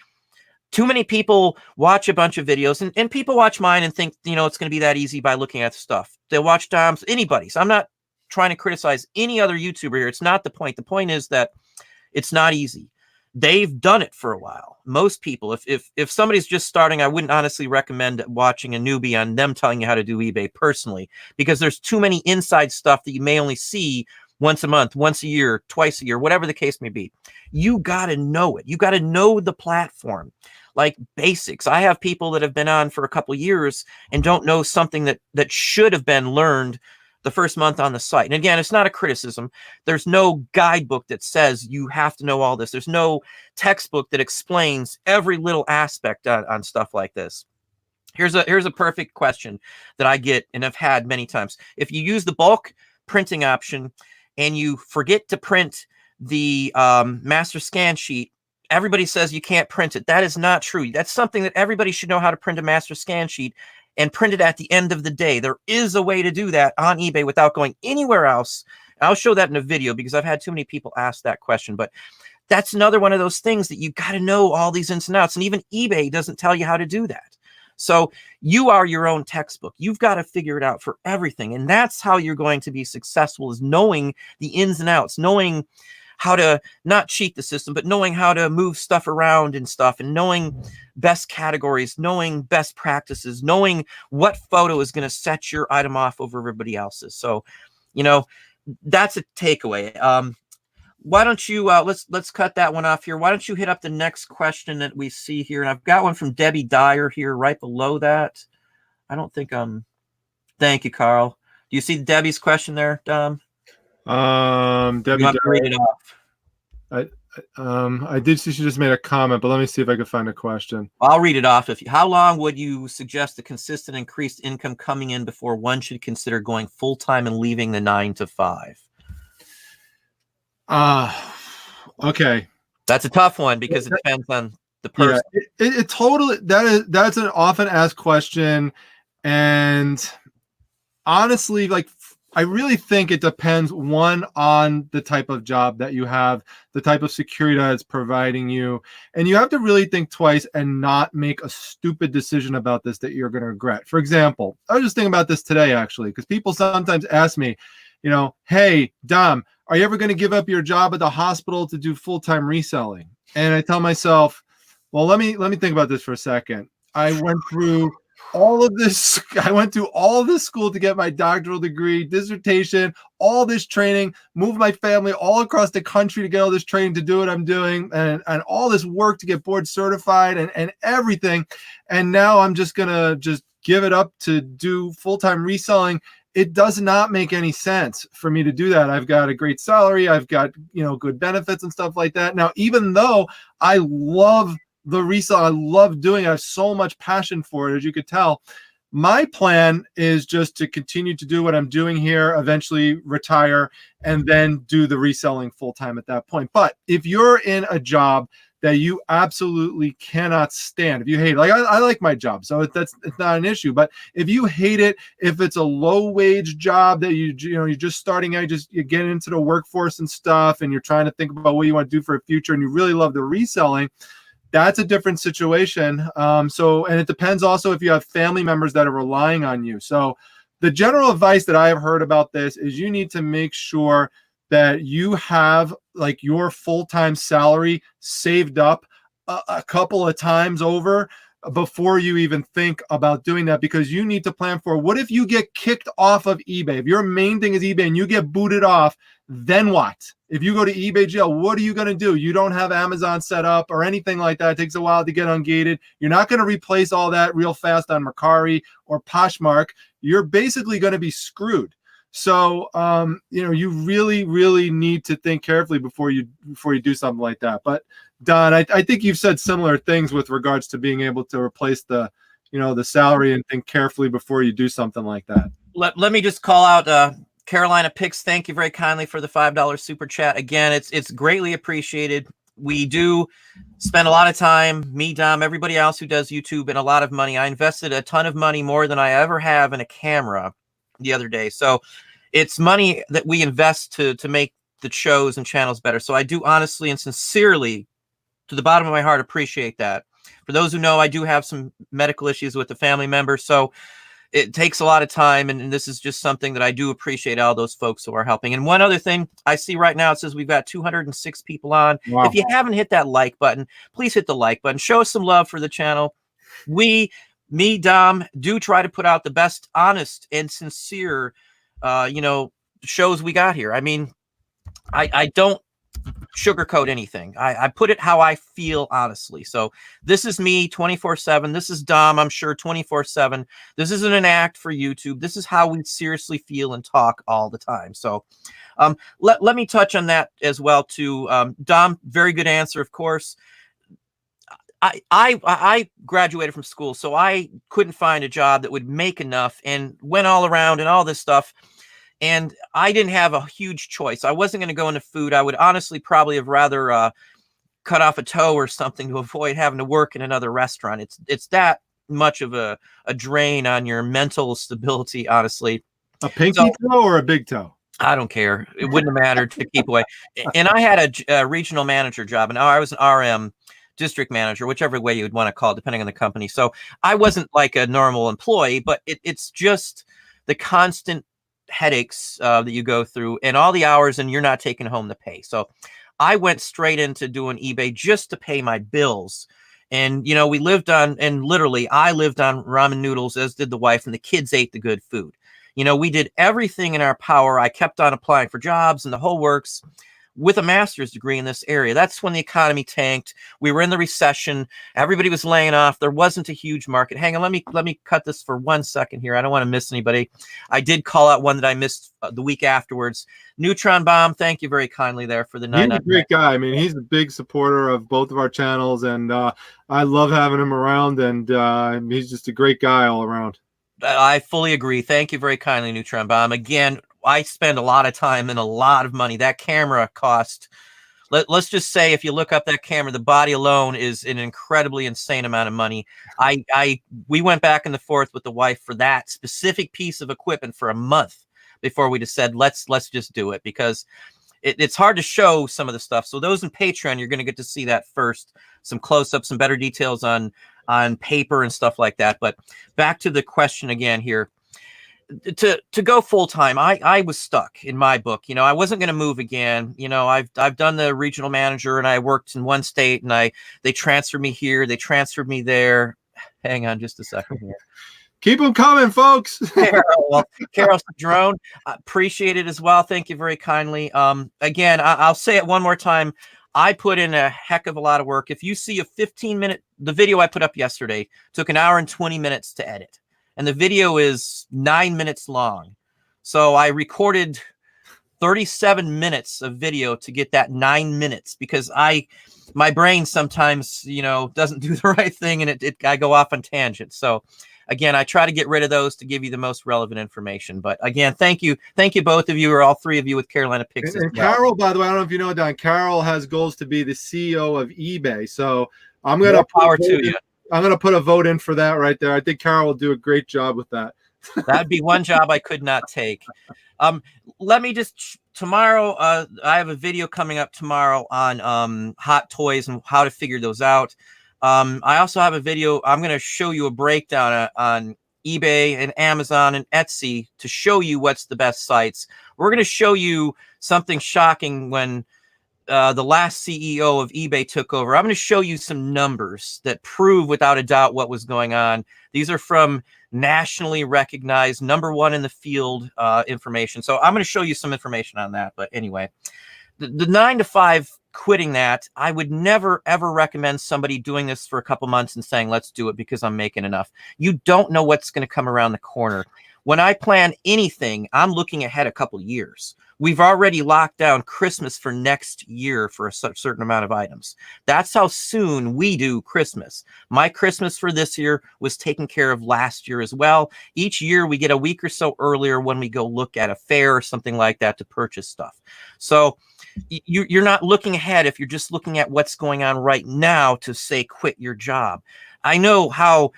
Speaker 1: too many people watch a bunch of videos and people watch mine and think, you know, it's going to be that easy by looking at the stuff. They'll watch Dom's, anybody's. I'm not trying to criticize any other YouTuber here. It's not the point. The point is that it's not easy. They've done it for a while. Most people, if somebody's just starting, I wouldn't honestly recommend watching a newbie on them telling you how to do eBay personally, because there's too many inside stuff that you may only see once a month, once a year, twice a year, whatever the case may be. You got to know it. You got to know the platform, like basics. I have people that have been on for a couple of years and don't know something that should have been learned the first month on the site. And again, it's not a criticism. There's no guidebook that says you have to know all this. There's no textbook that explains every little aspect on stuff like this. Here's a perfect question that I get and have had many times. If you use the bulk printing option and you forget to print the master scan sheet, everybody says you can't print it. That is not true. That's something that everybody should know, how to print a master scan sheet and print it at the end of the day. There is a way to do that on eBay without going anywhere else. I'll show that in a video because I've had too many people ask that question. But that's another one of those things that you got to know all these ins and outs. And even eBay doesn't tell you how to do that. So you are your own textbook. You've got to figure it out for everything. And that's how you're going to be successful, is knowing the ins and outs, knowing how to not cheat the system, but knowing how to move stuff around and stuff, and knowing best categories, knowing best practices, knowing what photo is going to set your item off over everybody else's. So, you know, that's a takeaway. Why don't you, let's cut that one off here. Why don't you hit up the next question that we see here? And I've got one from Debbie Dyer here right below that. I don't think, thank you, Carl. Do you see Debbie's question there, Dom?
Speaker 2: Debbie Dyer,
Speaker 1: read it off.
Speaker 2: I did see she just made a comment, but let me see if I can find a question.
Speaker 1: I'll read it off. How long would you suggest a consistent increased income coming in before one should consider going full-time and leaving the 9 to 5?
Speaker 2: Okay.
Speaker 1: That's a tough one because it depends on the person.
Speaker 2: Yeah, it totally, that's an often asked question. And honestly, like I really think it depends, one, on the type of job that you have, the type of security that it's providing you. And you have to really think twice and not make a stupid decision about this that you're going to regret. For example, I was just thinking about this today, actually, because people sometimes ask me, hey, Dom, are you ever going to give up your job at the hospital to do full-time reselling? And I tell myself, well, let me think about this for a second. I went through all of this. I went through all of this school to get my doctoral degree, dissertation, all this training, moved my family all across the country to get all this training to do what I'm doing, and all this work to get board certified and everything. And now I'm just going to just give it up to do full-time reselling. It does not make any sense for me to do that. I've got a great salary. I've got, good benefits and stuff like that. Now, even though I love the resale, I love doing it, I have so much passion for it, as you could tell. My plan is just to continue to do what I'm doing here, eventually retire, and then do the reselling full time at that point. But if you're in a job that you absolutely cannot stand, if you hate it, like I like my job, so it's not an issue. But if you hate it, if it's a low wage job that you're just starting out, you're getting into the workforce and stuff, and you're trying to think about what you want to do for a future, and you really love the reselling, that's a different situation. And it depends also if you have family members that are relying on you. So the general advice that I have heard about this is you need to make sure that you have like your full-time salary saved up a couple of times over before you even think about doing that, because you need to plan for, what if you get kicked off of eBay? If your main thing is eBay and you get booted off, then what? If you go to eBay jail, what are you going to do? You don't have Amazon set up or anything like that. It takes a while to get ungated. You're not going to replace all that real fast on Mercari or Poshmark. You're basically going to be screwed. So, you really, really need to think carefully before you do something like that. But Don, I think you've said similar things with regards to being able to replace the salary, and think carefully before you do something like that.
Speaker 1: Let me just call out Carolina Picks. Thank you very kindly for the $5 super chat. Again, it's greatly appreciated. We do spend a lot of time, me, Dom, everybody else who does YouTube, and a lot of money. I invested a ton of money, more than I ever have, in a camera the other day. So it's money that we invest to make the shows and channels better. So I do honestly and sincerely, to the bottom of my heart, appreciate that. For those who know, I do have some medical issues with a family member, so it takes a lot of time, and this is just something that I do appreciate all those folks who are helping. And one other thing I see right now, it says we've got 206 people on. Wow. If you haven't hit that like button, please hit the like button. Show us some love for the channel. Me, Dom, do try to put out the best, honest, and sincere shows we got here. I mean, I don't sugarcoat anything. I put it how I feel, honestly. So this is me 24/7. This is Dom, I'm sure, 24/7. This isn't an act for YouTube. This is how we seriously feel and talk all the time. So let me touch on that as well too. Dom, very good answer, of course. I graduated from school, so I couldn't find a job that would make enough, and went all around and all this stuff. And I didn't have a huge choice. I wasn't going to go into food. I would honestly probably have rather cut off a toe or something to avoid having to work in another restaurant. It's that much of a drain on your mental stability, honestly.
Speaker 2: A pinky toe or a big toe?
Speaker 1: I don't care. It wouldn't have mattered to keep away. And I had a regional manager job, and I was an RM, district manager, whichever way you would want to call it, depending on the company. So I wasn't like a normal employee, but it's just the constant headaches that you go through, and all the hours, and you're not taking home the pay. So I went straight into doing eBay just to pay my bills. And we lived on, and literally I lived on ramen noodles, as did the wife, and the kids ate the good food. We did everything in our power. I kept on applying for jobs and the whole works, with a master's degree in this area. That's when the economy tanked. We were in the recession. Everybody was laying off. There wasn't a huge market. Hang on, let me cut this for 1 second here. I don't want to miss anybody. I did call out one that I missed the week afterwards. Neutron Bomb, thank you very kindly there for the 9.
Speaker 2: He's a great guy. I mean, he's a big supporter of both of our channels, and I love having him around, and he's just a great guy all around.
Speaker 1: I fully agree. Thank you very kindly, Neutron Bomb. Again, I spend a lot of time and a lot of money. That camera cost, let's just say, if you look up that camera, the body alone is an incredibly insane amount of money. We went back and forth with the wife for that specific piece of equipment for a month, before we just said, let's just do it, because it's hard to show some of the stuff. So those in Patreon, you're going to get to see that first, some close-ups, some better details on paper and stuff like that. But back to the question again here. To go full-time, I was stuck in my book. You know, I wasn't going to move again. You know, I've done the regional manager, and I worked in one state, and they transferred me here, they transferred me there. Hang on just a second here.
Speaker 2: Keep them coming, folks.
Speaker 1: Carol Drone, appreciate it as well. Thank you very kindly. Again, I'll say it one more time. I put in a heck of a lot of work. If you see a 15-minute, the video I put up yesterday took an hour and 20 minutes to edit. And the video is 9 minutes long. So I recorded 37 minutes of video to get that 9 minutes, because my brain sometimes, you know, doesn't do the right thing, and I go off on tangents. So again, I try to get rid of those to give you the most relevant information. But again, thank you both of you, or all three of you with Carolina Picks.
Speaker 2: And Carol, by the way, I don't know if you know, Don, Carol has goals to be the CEO of eBay. So I'm going to
Speaker 1: power to you.
Speaker 2: I'm going to put a vote in for that right there. I think Carol will do a great job with that.
Speaker 1: That'd be one job I could not take. Let me just, tomorrow, I have a video coming up tomorrow on hot toys and how to figure those out. I also have a video. I'm going to show you a breakdown on eBay and Amazon and Etsy to show you what's the best sites. We're going to show you something shocking when the last CEO of eBay took over. I'm going to show you some numbers that prove without a doubt what was going on. These are from nationally recognized #1 in the field information. So I'm going to show you some information on that. But anyway, the 9 to 5, quitting that, I would never, ever recommend somebody doing this for a couple months and saying, let's do it because I'm making enough. You don't know what's going to come around the corner. When I plan anything, I'm looking ahead a couple years. We've already locked down Christmas for next year for a certain amount of items. That's how soon we do Christmas. My Christmas for this year was taken care of last year as well. Each year we get a week or so earlier when we go look at a fair or something like that to purchase stuff. So you're not looking ahead if you're just looking at what's going on right now to say quit your job. I know how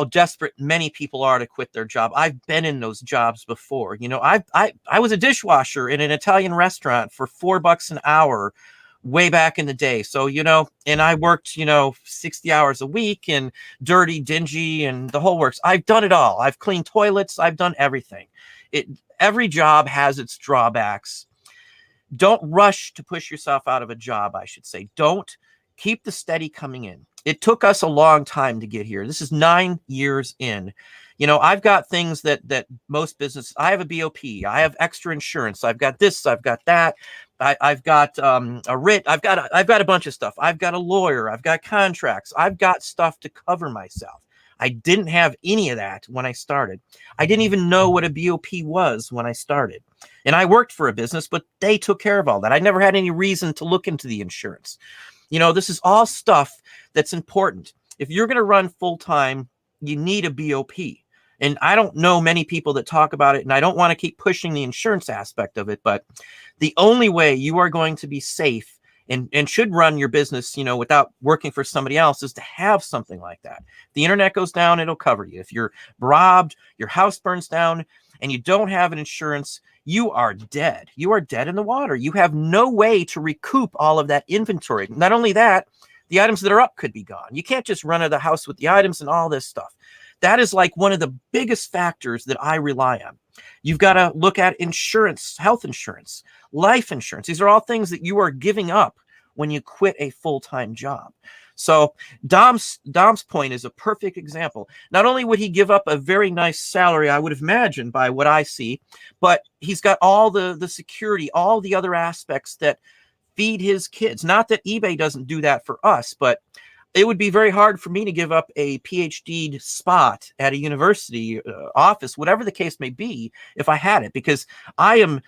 Speaker 1: desperate many people are to quit their job. I've been in those jobs before. You know, I was a dishwasher in an Italian restaurant for $4 an hour way back in the day. So, you know, and I worked, you know, 60 hours a week and dirty, dingy, and the whole works. I've done it all. I've cleaned toilets. I've done everything. Every job has its drawbacks. Don't rush to push yourself out of a job, I should say. Don't. Keep the steady coming in. It took us a long time to get here. This is 9 years in. You know, I've got things that most business, I have a BOP, I have extra insurance, I've got this, I've got that, I've got a writ, I've got a bunch of stuff. I've got a lawyer, I've got contracts, I've got stuff to cover myself. I didn't have any of that when I started. I didn't even know what a BOP was when I started. And I worked for a business, but they took care of all that. I never had any reason to look into the insurance. You know, this is all stuff that's important. If you're going to run full time, you need a BOP. And I don't know many people that talk about it, and I don't want to keep pushing the insurance aspect of it, but the only way you are going to be safe and should run your business, you know, without working for somebody else is to have something like that. If the internet goes down, it'll cover you. If you're robbed, your house burns down, and you don't have an insurance, you are dead. You are dead in the water. You have no way to recoup all of that inventory. Not only that, the items that are up could be gone. You can't just run out of the house with the items and all this stuff. That is like one of the biggest factors that I rely on. You've got to look at insurance, health insurance, life insurance. These are all things that you are giving up when you quit a full-time job. So Dom's point is a perfect example. Not only would he give up a very nice salary, I would imagine by what I see, but he's got all the security, all the other aspects that feed his kids. Not that eBay doesn't do that for us, but it would be very hard for me to give up a PhD spot at a university office, whatever the case may be, if I had it, because I am,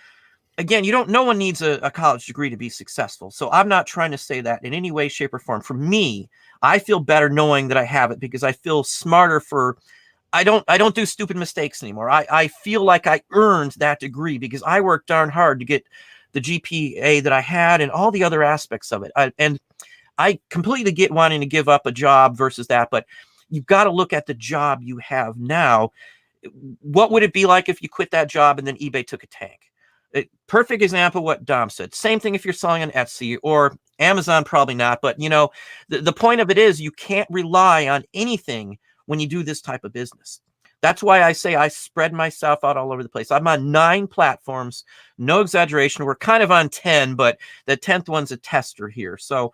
Speaker 1: again, no one needs a college degree to be successful. So I'm not trying to say that in any way, shape, or form. For me, I feel better knowing that I have it because I feel smarter I don't do stupid mistakes anymore. I feel like I earned that degree because I worked darn hard to get the GPA that I had and all the other aspects of it. And I completely get wanting to give up a job versus that, but you've got to look at the job you have now. What would it be like if you quit that job and then eBay took a tank? Perfect example of what Dom said. Same thing if you're selling on Etsy or Amazon, probably not. But, you know, the point of it is you can't rely on anything when you do this type of business. That's why I say I spread myself out all over the place. I'm on 9 platforms, no exaggeration. We're kind of on 10, but the 10th one's a tester here. So,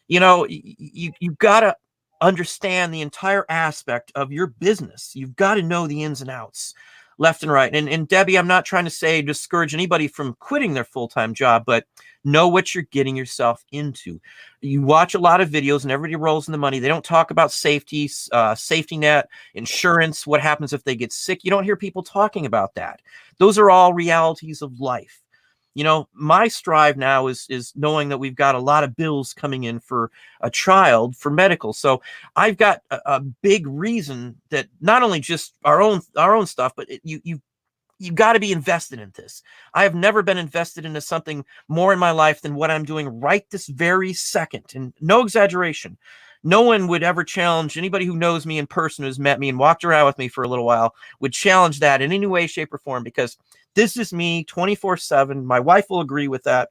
Speaker 1: you know, you've got to understand the entire aspect of your business. You've got to know the ins and outs, left and right. And Debbie, I'm not trying to say discourage anybody from quitting their full-time job, but know what you're getting yourself into. You watch a lot of videos and everybody rolls in the money. They don't talk about safety, safety net, insurance, what happens if they get sick. You don't hear people talking about that. Those are all realities of life. You know, my strive now is knowing that we've got a lot of bills coming in for a child for medical. So I've got a big reason that not only just our own stuff, but you got to be invested in this. I have never been invested into something more in my life than what I'm doing right this very second. And no exaggeration. No one would ever challenge anybody who knows me in person, who's met me and walked around with me for a little while, would challenge that in any way, shape, or form, because this is me 24/7. My wife will agree with that.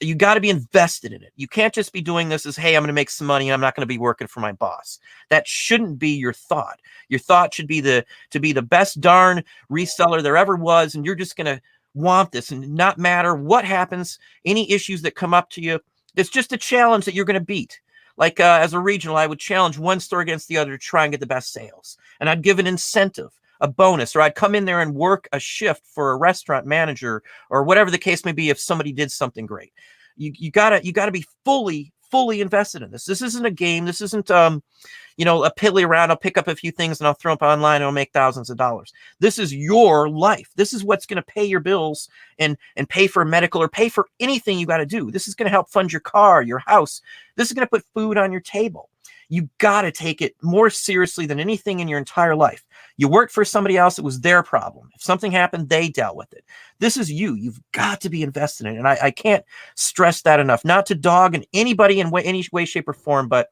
Speaker 1: You got to be invested in it. You can't just be doing this as, hey, I'm going to make some money and I'm not going to be working for my boss. That shouldn't be your thought. Your thought should be to be the best darn reseller there ever was. And you're just going to want this and not matter what happens, any issues that come up to you. It's just a challenge that you're going to beat. Like as a regional, I would challenge one store against the other to try and get the best sales. And I'd give an incentive, a bonus, or I'd come in there and work a shift for a restaurant manager or whatever the case may be if somebody did something great. You gotta be fully invested in this. This isn't a game. This isn't you know, a piddly around. I'll pick up a few things and I'll throw them up online and I'll make thousands of dollars. This is your life. This is what's going to pay your bills and pay for medical or pay for anything you got to do. This is going to help fund your car, your house. This is going to put food on your table. You got to take it more seriously than anything in your entire life. You worked for somebody else. It was their problem. If something happened, they dealt with it. This is you. You've got to be invested in it. And I can't stress that enough. Not to dog in anybody in any way, shape, or form, but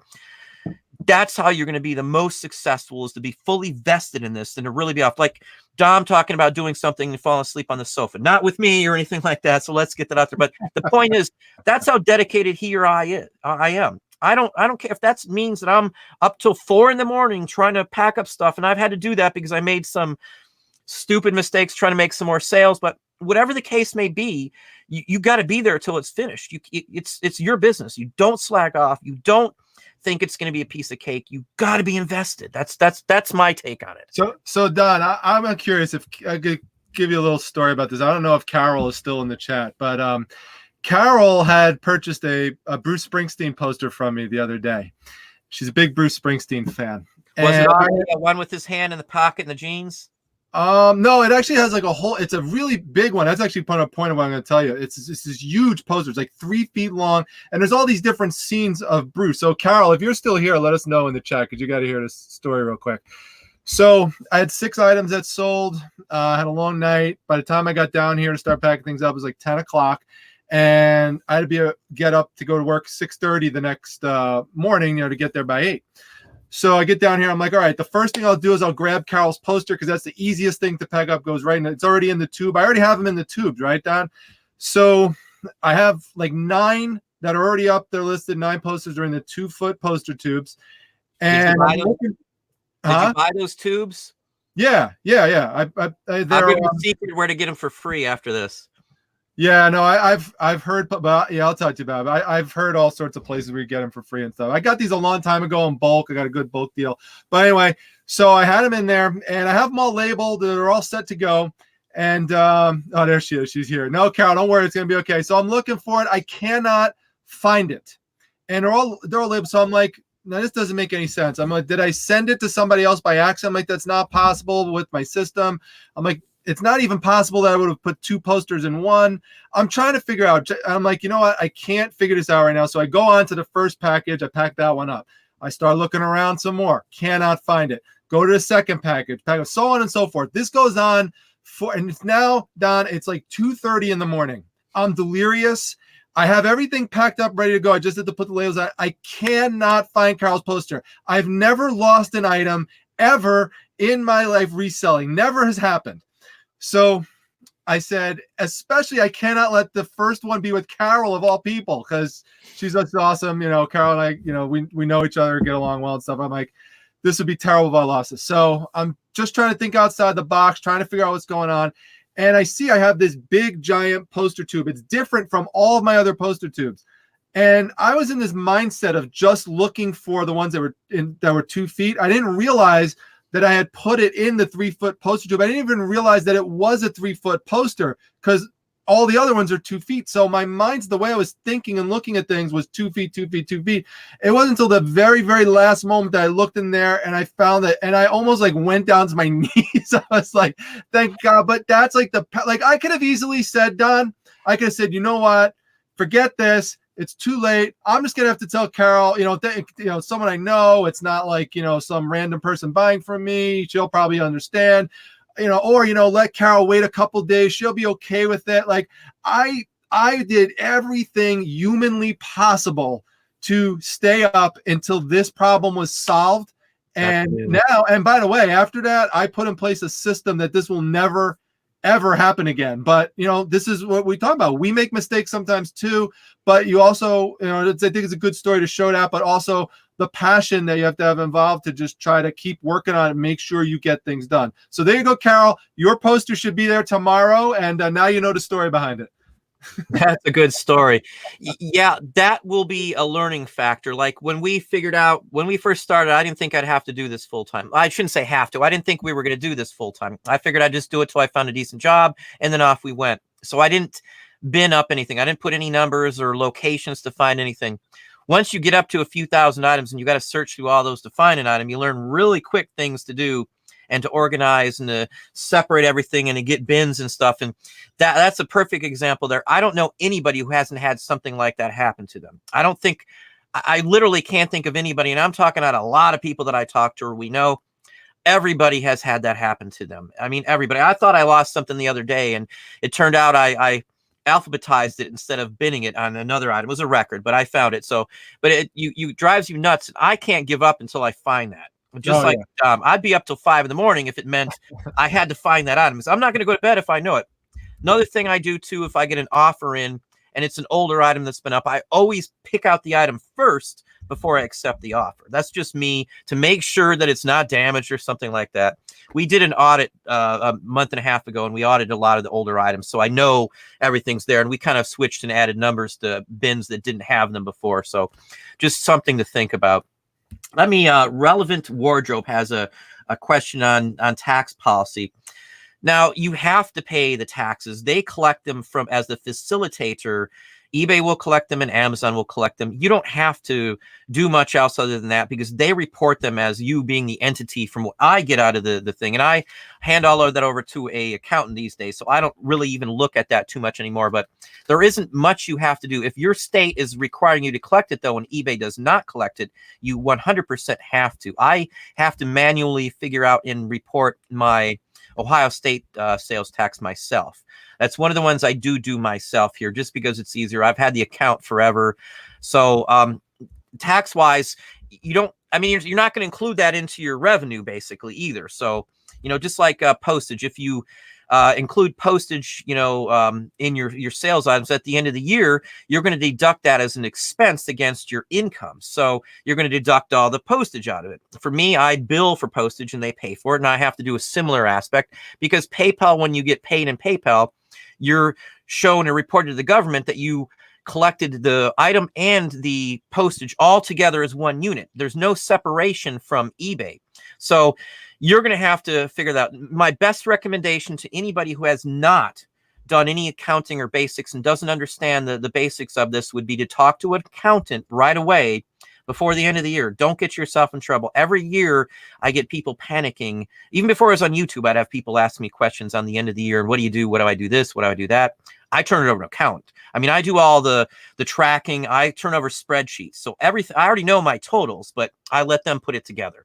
Speaker 1: that's how you're going to be the most successful, is to be fully vested in this and to really be off. Like Dom talking about doing something and falling asleep on the sofa. Not with me or anything like that. So let's get that out there. But the point is, that's how dedicated he or I am. I don't care if that means that I'm up till 4 a.m. trying to pack up stuff. And I've had to do that because I made some stupid mistakes trying to make some more sales. But whatever the case may be, you got to be there till it's finished. It's your business. You don't slack off. You don't think it's going to be a piece of cake. You got to be invested. That's my take on it.
Speaker 2: So Don, I'm curious if I could give you a little story about this. I don't know if Carol is still in the chat, but Carol had purchased a Bruce Springsteen poster from me the other day. She's a big Bruce Springsteen fan.
Speaker 1: Was it one with his hand in the pocket in the jeans?
Speaker 2: No, it actually has like a whole, it's a really big one. That's actually a point of what I'm going to tell you. It's this huge poster. It's like 3 feet long, and there's all these different scenes of Bruce. So Carol, if you're still here, let us know in the chat, because you got to hear this story real quick. So I had 6 items that sold. I had a long night. By the time I got down here to start packing things up, it was like 10 o'clock. And I had to get up to go to work 6:30 the next morning, to get there by 8. So I get down here. I'm like, all right, the first thing I'll do is I'll grab Carol's poster, because that's the easiest thing to pack up. Goes right in. It's already in the tube. I already have them in the tubes, right, Don? So I have like 9 that are already up there listed. 9 posters are in the 2-foot poster tubes. And
Speaker 1: did you buy those tubes?
Speaker 2: Yeah.
Speaker 1: I'll give you a secret where to get them for free after this.
Speaker 2: Yeah, no, I've heard, but yeah, I'll talk to you about it. I've heard all sorts of places where you get them for free and stuff. I got these a long time ago in bulk. I got a good bulk deal. But anyway, so I had them in there, and I have them all labeled. They're all set to go. And oh, there she is. She's here. No, Carol, don't worry. It's gonna be okay. So I'm looking for it. I cannot find it, and they're all labeled. So I'm like, no, this doesn't make any sense. I'm like, did I send it to somebody else by accident? I'm like, that's not possible with my system. I'm like, it's not even possible that I would have put 2 posters in one. I'm trying to figure out. I'm like, you know what? I can't figure this out right now. So I go on to the first package. I pack that one up. I start looking around some more. Cannot find it. Go to the second package. So on and so forth. This goes on and it's now, Don, it's like 2:30 in the morning. I'm delirious. I have everything packed up, ready to go. I just had to put the labels on. I cannot find Carol's poster. I've never lost an item ever in my life reselling. Never has happened. So I said, especially I cannot let the first one be with Carol of all people, because she's just awesome. You know, Carol and I, you know, we know each other, get along well and stuff. I'm like, this would be terrible if I lost it. So I'm just trying to think outside the box, trying to figure out what's going on. And I see I have this big giant poster tube. It's different from all of my other poster tubes. And I was in this mindset of just looking for the ones that were 2 feet. I didn't realize that I had put it in the 3-foot poster tube. I didn't even realize that it was a 3-foot poster, because all the other ones are 2 feet. So my mind's, the way I was thinking and looking at things was 2 feet, 2 feet, 2 feet. It wasn't until the very, very last moment that I looked in there and I found it, and I almost like went down to my knees. I was like, thank God. But that's like I could have easily said, Don, I could have said, you know what? Forget this. It's too late. I'm just gonna have to tell Carol, someone I know. It's not like, some random person buying from me. She'll probably understand, or let Carol wait a couple days. She'll be okay with it. Like I did everything humanly possible to stay up until this problem was solved. And now, and by the way, after that, I put in place a system that this will never ever happen again. But this is what we talk about. We make mistakes sometimes too, but you also, I think it's a good story to show that, but also the passion that you have to have involved to just try to keep working on it and make sure you get things done. So there you go, Carol. Your poster should be there tomorrow, and now you know the story behind it.
Speaker 1: That's a good story. Yeah, that will be a learning factor. Like when we first started, I didn't think I'd have to do this full time. I shouldn't say have to. I didn't think we were going to do this full time. I figured I'd just do it till I found a decent job, and then off we went. So I didn't bin up anything. I didn't put any numbers or locations to find anything. Once you get up to a few thousand items and you got to search through all those to find an item, you learn really quick things to do and to organize and to separate everything and to get bins and stuff. And that's a perfect example there. I don't know anybody who hasn't had something like that happen to them. I literally can't think of anybody, and I'm talking about a lot of people that I talk to or we know. Everybody has had that happen to them. I mean, everybody. I thought I lost something the other day, and it turned out I alphabetized it instead of binning it on another item. It was a record, but I found it. So, but it drives you nuts. I can't give up until I find that. Just I'd be up till 5 a.m. if it meant I had to find that item. I'm not going to go to bed if I know it. Another thing I do too, if I get an offer in and it's an older item that's been up, I always pick out the item first before I accept the offer. That's just me, to make sure that it's not damaged or something like that. We did an audit a month and a half ago, and we audited a lot of the older items, so I know everything's there. And we kind of switched and added numbers to bins that didn't have them before. So just something to think about. Let me, Relevant Wardrobe has a question on tax policy. Now, you have to pay the taxes. They collect them as the facilitator. eBay will collect them and Amazon will collect them. You don't have to do much else other than that, because they report them as you being the entity from what I get out of the thing. And I hand all of that over to a accountant these days, so I don't really even look at that too much anymore. But there isn't much you have to do. If your state is requiring you to collect it, though, and eBay does not collect it, you 100% have to. I have to manually figure out and report my Ohio State sales tax myself. That's one of the ones I do myself here, just because it's easier. I've had the account forever. So tax wise, you're not going to include that into your revenue basically either. So, just like postage, if you include postage, in your sales items at the end of the year, you're going to deduct that as an expense against your income. So you're going to deduct all the postage out of it. For me, I bill for postage and they pay for it. And I have to do a similar aspect, because PayPal, when you get paid in PayPal, you're shown and reported to the government that you collected the item and the postage all together as one unit. There's no separation from eBay. So you're going to have to figure that out. My best recommendation to anybody who has not done any accounting or basics and doesn't understand the basics of this would be to talk to an accountant right away before the end of the year. Don't get yourself in trouble. Every year I get people panicking. Even before I was on YouTube, I'd have people ask me questions on the end of the year. What do you do? What do I do this? What do I do that? I turn it over to an accountant. I mean, I do all the tracking. I turn over spreadsheets. So everything, I already know my totals, but I let them put it together.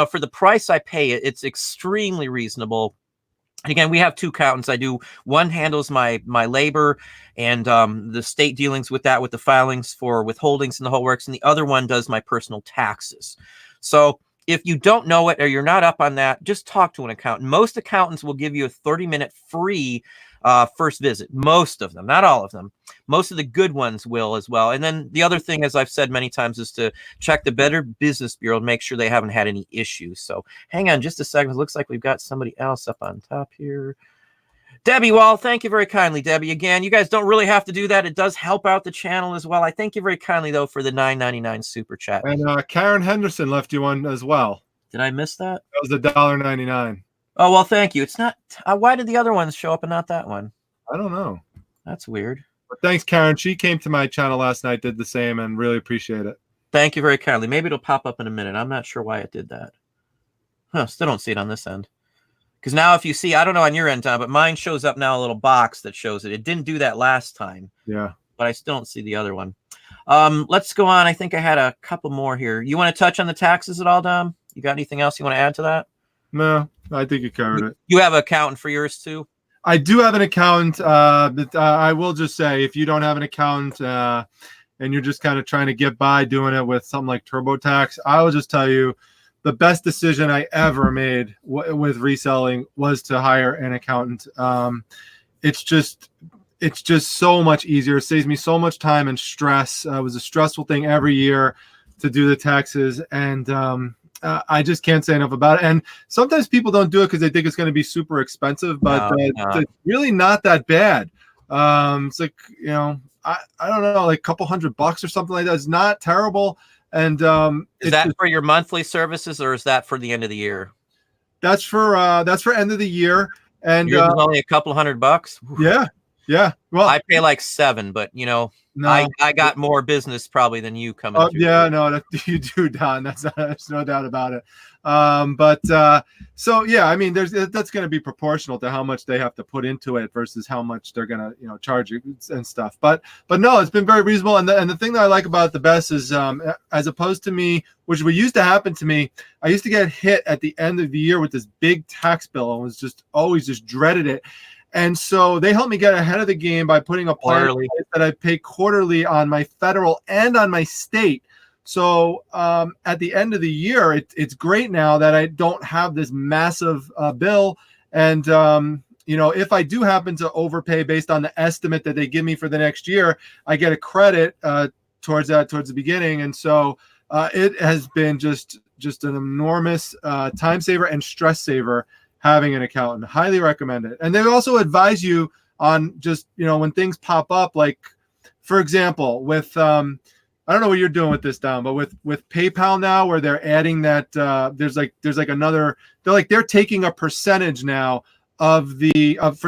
Speaker 1: For the price I pay, it's extremely reasonable. And again, we have two accountants. One handles my labor and the state dealings with that, with the filings for withholdings and the whole works, and the other one does my personal taxes. So if you don't know it or you're not up on that, just talk to an accountant. Most accountants will give you a 30-minute free first visit. Most of them, not all of them. Most of the good ones will as well. And then the other thing, as I've said many times, is to check the Better Business Bureau and make sure they haven't had any issues. So hang on just a second. It looks like we've got somebody else up on top here. Debbie Wall, thank you very kindly, Debbie. Again, you guys don't really have to do that. It does help out the channel as well. I thank you very kindly, though, for the $9.99 super chat.
Speaker 2: And Karen Henderson left you one as well.
Speaker 1: Did I miss that?
Speaker 2: That was $1.99.
Speaker 1: Oh, well, thank you. It's not. Why did the other ones show up and not that one?
Speaker 2: I don't know.
Speaker 1: That's weird.
Speaker 2: But thanks, Karen. She came to my channel last night, did the same, and really appreciate it.
Speaker 1: Thank you very kindly. Maybe it'll pop up in a minute. I'm not sure why it did that. Huh, still don't see it on this end. Because now if you see, I don't know on your end, Tom, but mine shows up now a little box that shows it. It didn't do that last time.
Speaker 2: Yeah.
Speaker 1: But I still don't see the other one. Let's go on. I think I had a couple more here. You want to touch on the taxes at all, Dom? You got anything else you want to add to that?
Speaker 2: No, I think you covered it.
Speaker 1: You have an accountant for yours too?
Speaker 2: I do have an accountant. But I will just say, if you don't have an accountant and you're just kind of trying to get by doing it with something like TurboTax, I will just tell you, the best decision I ever made with reselling was to hire an accountant. It's just so much easier. It saves me so much time and stress. It was a stressful thing every year to do the taxes, and I just can't say enough about it. And sometimes people don't do it because they think it's going to be super expensive, but it's really not that bad. It's like, I don't know, like a couple $100 or something like that. It's not terrible. And
Speaker 1: is that for your monthly services, or is that for the end of the year?
Speaker 2: That's for end of the year. And
Speaker 1: only a couple $100.
Speaker 2: Yeah. Well,
Speaker 1: I pay like $7, but no. I got more business probably than you coming.
Speaker 2: Yeah, no, you do, Don. There's no doubt about it. So yeah, I mean, that's going to be proportional to how much they have to put into it versus how much they're going to, charge you and stuff. But no, it's been very reasonable. And the thing that I like about it the best is, as opposed to me, which used to happen to me, I used to get hit at the end of the year with this big tax bill and was just always dreaded it. And so they helped me get ahead of the game by putting a part that I pay quarterly on my federal and on my state. So at the end of the year, it's great now that I don't have this massive bill. And, if I do happen to overpay based on the estimate that they give me for the next year, I get a credit towards the beginning. And so it has been just an enormous time saver and stress saver having an accountant. Highly recommend it. And they also advise you on just, when things pop up, like, for example, with, I don't know what you're doing with this, Dom, but with PayPal now, where they're adding that, there's like another, they're taking a percentage now for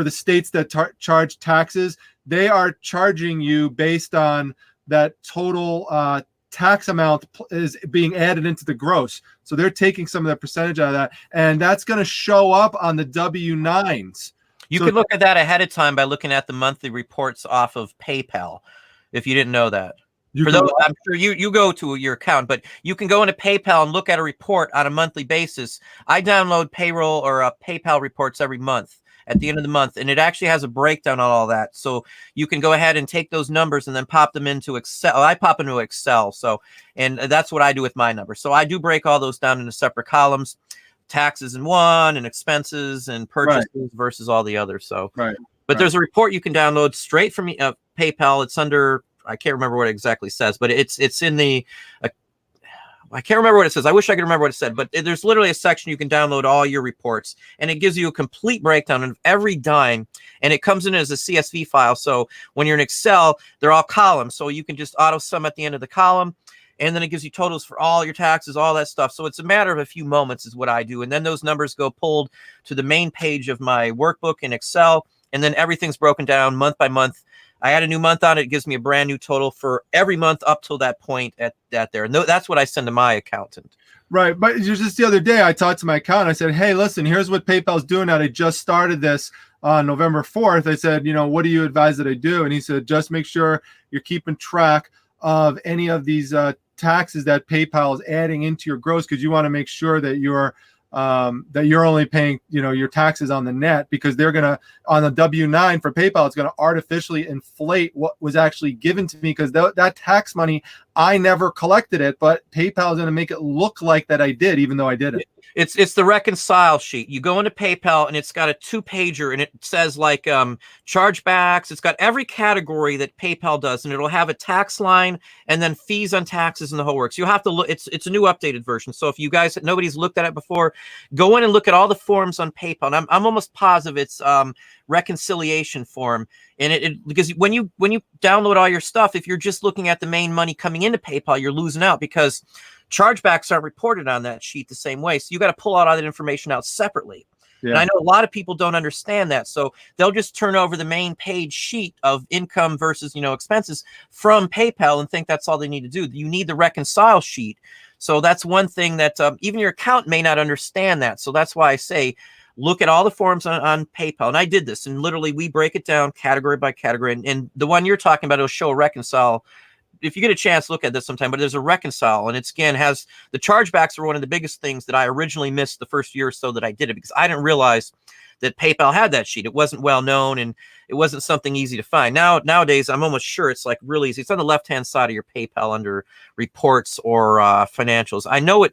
Speaker 2: the states that charge taxes. They are charging you based on that total, tax amount is being added into the gross. So they're taking some of the percentage out of that, and that's going to show up on the W-9s.
Speaker 1: You could look at that ahead of time by looking at the monthly reports off of PayPal, if you didn't know that. For those, I'm sure you go to your account, but you can go into PayPal and look at a report on a monthly basis. I download Payroll or PayPal reports every month at the end of the month, and it actually has a breakdown on all that. So you can go ahead and take those numbers and then pop them into Excel. I pop into Excel. And that's what I do with my numbers. So I do break all those down into separate columns, taxes in one and expenses and purchases versus all the others. But there's a report you can download straight from PayPal. It's under, I can't remember what it exactly says, but it's in the, I can't remember what it says. I wish I could remember what it said, but there's literally a section you can download all your reports, and it gives you a complete breakdown of every dime, and it comes in as a CSV file. So when you're in Excel, they're all columns, so you can just auto sum at the end of the column, and then it gives you totals for all your taxes, all that stuff. So it's a matter of a few moments is what I do, and then those numbers go pulled to the main page of my workbook in Excel, and then everything's broken down month by month. I add a new month on it. It gives me a brand new total for every month up till that point at there. And that's what I send to my accountant.
Speaker 2: Right. But just the other day, I talked to my accountant. I said, hey, listen, here's what PayPal's doing now. They just started this on November 4th. I said, what do you advise that I do? And he said, just make sure you're keeping track of any of these taxes that PayPal is adding into your gross, because you want to make sure that you're only paying, your taxes on the net, because they're going to, on the W-9 for PayPal, it's going to artificially inflate what was actually given to me, because that tax money I never collected it, but PayPal is going to make it look like that I did, even though I didn't.
Speaker 1: It's the reconcile sheet. You go into PayPal and it's got a 2-pager and it says like chargebacks. It's got every category that PayPal does, and it'll have a tax line and then fees on taxes and the whole works. You'll have to look. It's a new updated version. So if you guys, nobody's looked at it before, go in and look at all the forms on PayPal. And I'm almost positive it's reconciliation form. And because when you download all your stuff, if you're just looking at the main money coming into PayPal, you're losing out because chargebacks aren't reported on that sheet the same way. So you got to pull out all that information out separately. Yeah. And I know a lot of people don't understand that. So they'll just turn over the main page sheet of income versus, expenses from PayPal and think that's all they need to do. You need the reconcile sheet. So that's one thing that even your accountant may not understand that. So that's why I say, look at all the forms on PayPal. And I did this, and literally we break it down category by category. And the one you're talking about, it'll show a reconcile. If you get a chance, look at this sometime, but there's a reconcile, and it's again has the chargebacks are one of the biggest things that I originally missed the first year or so that I did it, because I didn't realize that PayPal had that sheet. It wasn't well known, and it wasn't something easy to find. Nowadays, I'm almost sure it's like really easy. It's on the left-hand side of your PayPal under reports or financials. I know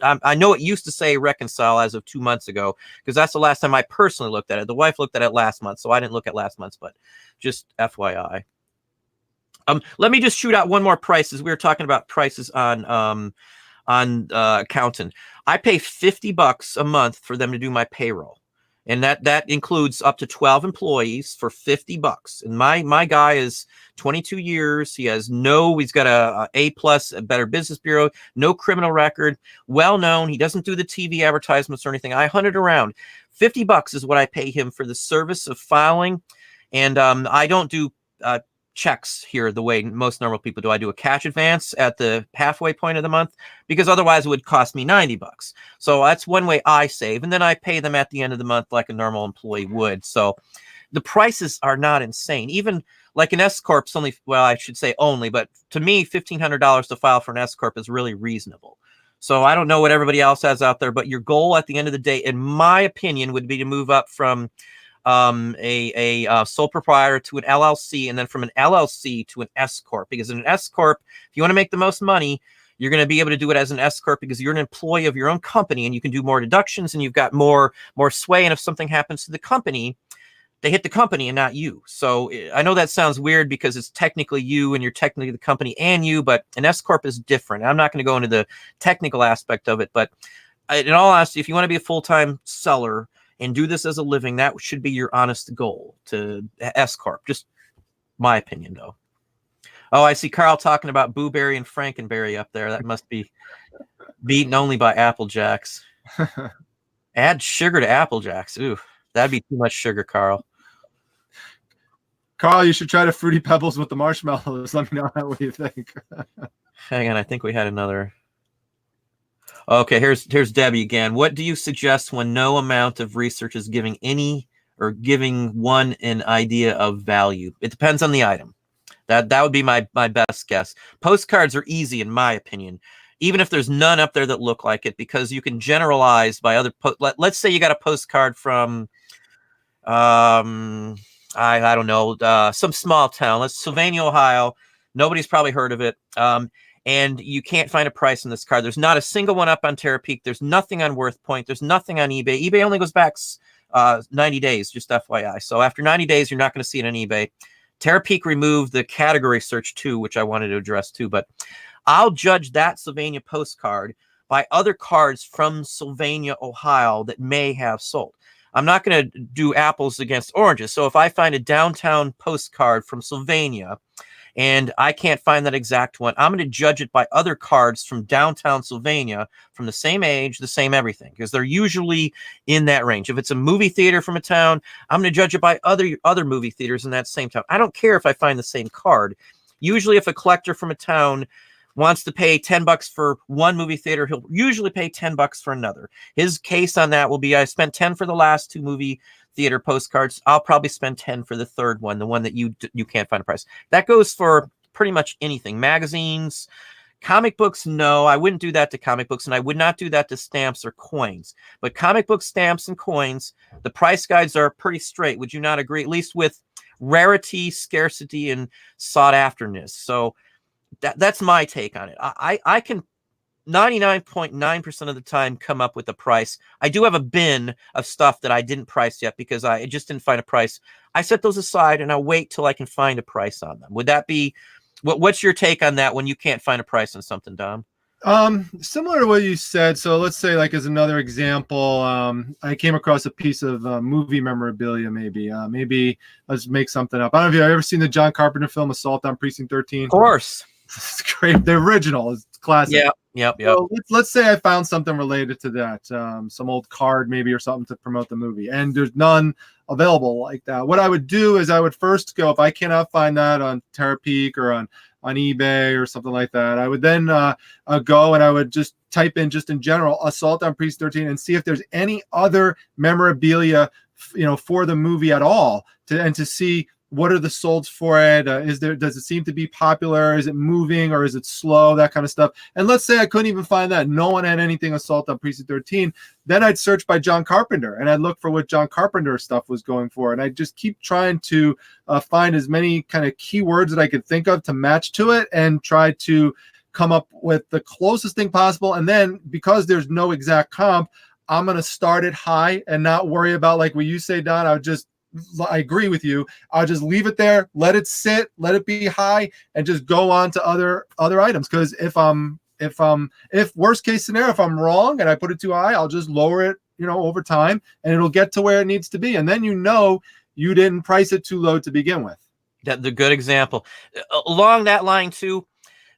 Speaker 1: it used to say reconcile as of 2 months ago, because that's the last time I personally looked at it. The wife looked at it last month, so I didn't look at last month's, but just FYI. Let me just shoot out one more price, as we were talking about prices on accountant. I pay $50 a month for them to do my payroll. And that includes up to 12 employees for $50. And my guy is 22 years. He's got a A+, a Better Business Bureau, no criminal record, well known. He doesn't do the TV advertisements or anything. I hunt it around. $50 is what I pay him for the service of filing. And I don't do checks here the way most normal people do. I do a cash advance at the halfway point of the month, because otherwise it would cost me $90. So that's one way I save, and then I pay them at the end of the month like a normal employee would. So the prices are not insane. Even like an S Corp's only, well, I should say only, but to me, $1,500 to file for an S Corp is really reasonable. So I don't know what everybody else has out there, but your goal at the end of the day, in my opinion, would be to move up from a sole proprietor to an LLC, and then from an LLC to an S Corp. Because in an S Corp, if you want to make the most money, you're going to be able to do it as an S Corp, because you're an employee of your own company and you can do more deductions and you've got more sway. And if something happens to the company, they hit the company and not you. So I know that sounds weird because it's technically you and you're technically the company and you, but an S Corp is different. I'm not going to go into the technical aspect of it, but in all honesty, if you want to be a full-time seller and do this as a living, that should be your honest goal to S Corp. Just my opinion, though. Oh, I see Carl talking about Booberry and Frankenberry up there. That must be beaten only by Apple Jacks. Add sugar to Apple Jacks. Ooh, that'd be too much sugar, Carl.
Speaker 2: Carl, you should try the Fruity Pebbles with the marshmallows. Let me know what you think.
Speaker 1: Hang on, I think we had another. Okay, here's Debbie again. What do you suggest when no amount of research is giving one an idea of value? It depends on the item. That would be my best guess. Postcards are easy, in my opinion, even if there's none up there that look like it, because you can generalize by other. Let's say you got a postcard from, I don't know, some small town. Let's Sylvania, Ohio. Nobody's probably heard of it. And you can't find a price on this card. There's not a single one up on Terapeak. There's nothing on WorthPoint. There's nothing on eBay. eBay only goes back 90 days, just FYI. So after 90 days, you're not going to see it on eBay. Terapeak removed the category search too, which I wanted to address too. But I'll judge that Sylvania postcard by other cards from Sylvania, Ohio that may have sold. I'm not going to do apples against oranges. So if I find a downtown postcard from Sylvania and I can't find that exact one, I'm going to judge it by other cards from downtown Sylvania from the same age, the same everything, because they're usually in that range. If it's a movie theater from a town, I'm going to judge it by other movie theaters in that same town. I don't care if I find the same card. Usually if a collector from a town wants to pay $10 for one movie theater, he'll usually pay $10 for another. His case on that will be, I spent 10 for the last two movie theater postcards. I'll probably spend 10 for the third one, the one that you can't find a price. That goes for pretty much anything. Magazines, comic books, no, I wouldn't do that to comic books, and I would not do that to stamps or coins. But comic book stamps and coins, the price guides are pretty straight. Would you not agree? At least with rarity, scarcity, and sought afterness. So That's my take on it. I can 99.9% of the time come up with a price. I do have a bin of stuff that I didn't price yet because I just didn't find a price. I set those aside and I'll wait till I can find a price on them. Would that be what's your take on that when you can't find a price on something, Dom?
Speaker 2: Similar to what you said. So let's say, like, as another example, I came across a piece of movie memorabilia. Maybe let's make something up. I don't know if you've ever seen the John Carpenter film Assault on Precinct 13.
Speaker 1: Of course.
Speaker 2: It's great. The original is classic.
Speaker 1: Yeah. Yep.
Speaker 2: So let's say I found something related to that, some old card maybe or something to promote the movie, and there's none available like that. What I would do is I would first go, if I cannot find that on Terapeak or on eBay or something like that, I would then go and I would just type in, just in general, Assault on Precinct 13, and see if there's any other memorabilia, for the movie at all, to see what are the solds for it. Does it seem to be popular? Is it moving or is it slow? That kind of stuff. And let's say I couldn't even find that. No one had anything Assault on Precinct 13. Then I'd search by John Carpenter and I'd look for what John Carpenter stuff was going for. And I'd just keep trying to find as many kind of keywords that I could think of to match to it and try to come up with the closest thing possible. And then, because there's no exact comp, I'm going to start it high and not worry about, like what you say, Don. I agree with you. I'll just leave it there, let it sit, let it be high, and just go on to other items. Because if worst case scenario, if I'm wrong and I put it too high, I'll just lower it, over time, and it'll get to where it needs to be. And then you didn't price it too low to begin with.
Speaker 1: That's a good example. Along that line too,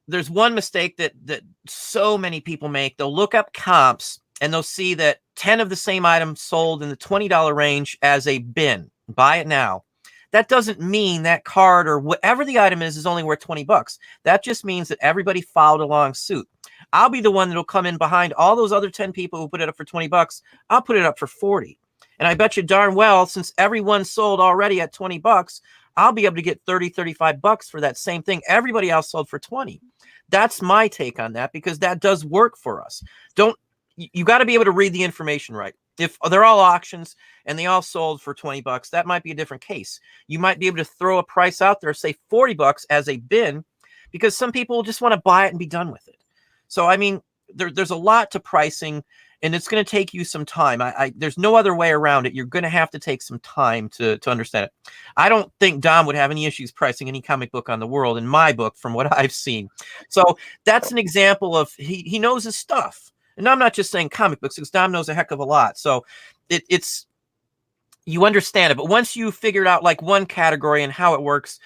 Speaker 1: there's one mistake that so many people make. They'll look up comps and they'll see that 10 of the same items sold in the $20 range as a bin. Buy it now. That doesn't mean that card or whatever the item is only worth $20. That just means that everybody followed along suit. I'll be the one that'll come in behind all those other 10 people who put it up for $20. I'll put it up for 40. And I bet you darn well, since everyone sold already at $20, I'll be able to get 30, $35 for that same thing. Everybody else sold for 20. That's my take on that, because that does work for us. You got to be able to read the information right. If they're all auctions and they all sold for $20, that might be a different case. You might be able to throw a price out there, say $40 as a bin, because some people just want to buy it and be done with it. So, I mean, there's a lot to pricing, and it's going to take you some time. There's no other way around it. You're going to have to take some time to understand it. I don't think Dom would have any issues pricing any comic book on the world, in my book, from what I've seen. So that's an example of he knows his stuff. And I'm not just saying comic books, because Dom knows a heck of a lot. So it's you understand it. But once you figured out like one category and how it works,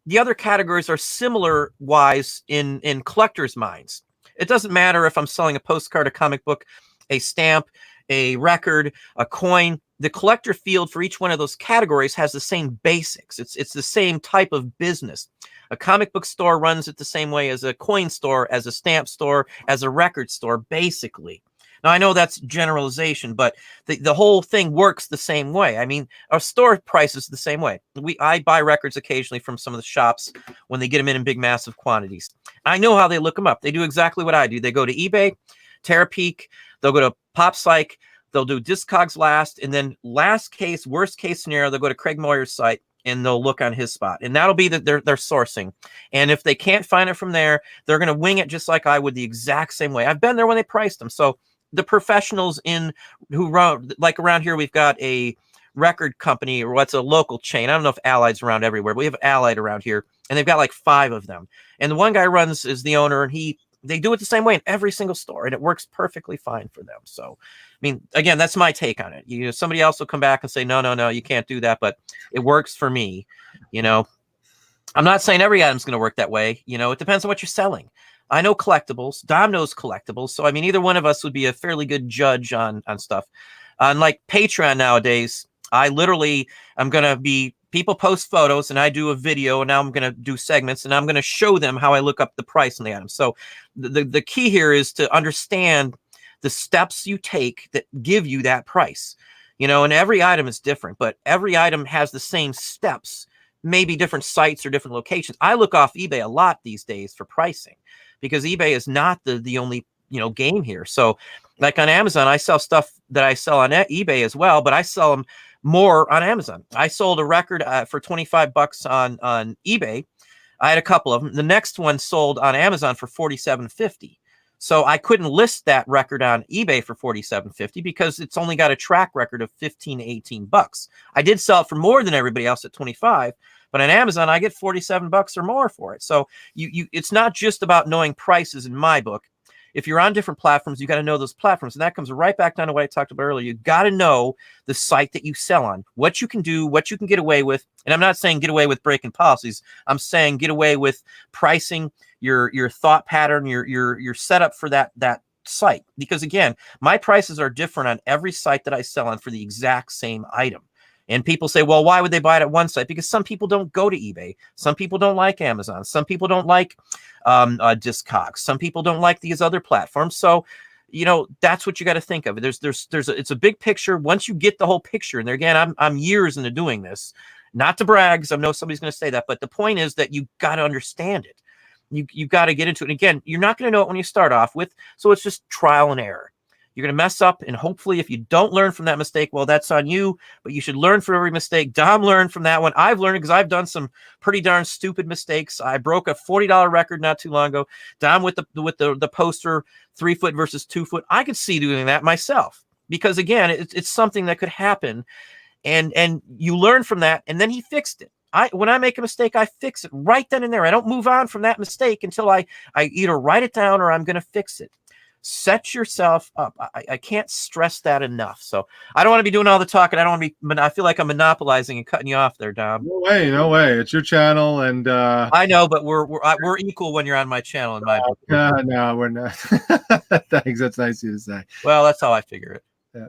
Speaker 1: the other categories are similar wise in collectors' minds. It doesn't matter if I'm selling a postcard, a comic book, a stamp, a record, a coin. The collector field for each one of those categories has the same basics. It's the same type of business. A comic book store runs it the same way as a coin store, as a stamp store, as a record store, basically. Now, I know that's generalization, but the whole thing works the same way. I mean, our store prices the same way. I buy records occasionally from some of the shops when they get them in big, massive quantities. I know how they look them up. They do exactly what I do. They go to eBay, Terapeak, they'll go to PopPsych, they'll do Discogs last, and then worst case scenario, they'll go to Craig Moyer's site and they'll look on his spot, and that'll be that they're sourcing. And if they can't find it from there, they're going to wing it just like I would, the exact same way. I've been there when they priced them. So the professionals who run, like around here, we've got a record company, or what's a local chain. I don't know if Allied's around everywhere, but we have Allied around here, and they've got like 5 of them. And the one guy is the owner, and they do it the same way in every single store, and it works perfectly fine for them. So, I mean, again, that's my take on it. Somebody else will come back and say, no, you can't do that, but it works for me. I'm not saying every item's going to work that way. It depends on what you're selling. I know collectibles. Dom knows collectibles. So, I mean, either one of us would be a fairly good judge on stuff. Unlike Patreon nowadays, I'm going to be, people post photos and I do a video, and now I'm going to do segments, and I'm going to show them how I look up the price on the item. So the key here is to understand the steps you take that give you that price. And every item is different, but every item has the same steps, maybe different sites or different locations. I look off eBay a lot these days for pricing, because eBay is not the only game here. So like on Amazon, I sell stuff that I sell on eBay as well, but I sell them more on Amazon. I sold a record for $25 on eBay. I had a couple of them. The next one sold on Amazon for $47.50. So I couldn't list that record on eBay for $47.50 because it's only got a track record of 15 to 18 bucks. I did sell it for more than everybody else at 25, but on Amazon I get 47 bucks or more for it. So it's not just about knowing prices in my book. If you're on different platforms, you got to know those platforms. And that comes right back down to what I talked about earlier. You got to know the site that you sell on, what you can do, what you can get away with. And I'm not saying get away with breaking policies. I'm saying get away with pricing, your thought pattern, your setup for that site. Because again, my prices are different on every site that I sell on for the exact same item. And people say, well, why would they buy it at one site? Because some people don't go to eBay. Some people don't like Amazon. Some people don't like Discogs. Some people don't like these other platforms. So, that's what you got to think of. It's a big picture. Once you get the whole picture, and there again, I'm years into doing this, not to brag, because I know somebody's going to say that, but the point is that you got to understand it. You got to get into it. And again, you're not going to know it when you start off with, so it's just trial and error. You're going to mess up, and hopefully if you don't learn from that mistake, well, that's on you, but you should learn from every mistake. Dom learned from that one. I've learned because I've done some pretty darn stupid mistakes. I broke a $40 record not too long ago. Dom with the poster, 3 foot versus 2 foot. I could see doing that myself because, again, it's something that could happen, and you learn from that, and then he fixed it. When I make a mistake, I fix it right then and there. I don't move on from that mistake until I either write it down or I'm going to fix it. Set yourself up. I can't stress that enough. So I don't want to be doing all the talking. I don't want to be. I feel like I'm monopolizing and cutting you off there, Dom.
Speaker 2: No way. It's your channel, and
Speaker 1: I know, but we're equal when you're on my channel. In my book.
Speaker 2: No, we're not. Thanks. That's nice of you to say.
Speaker 1: Well, that's how I figure it.
Speaker 2: Yeah.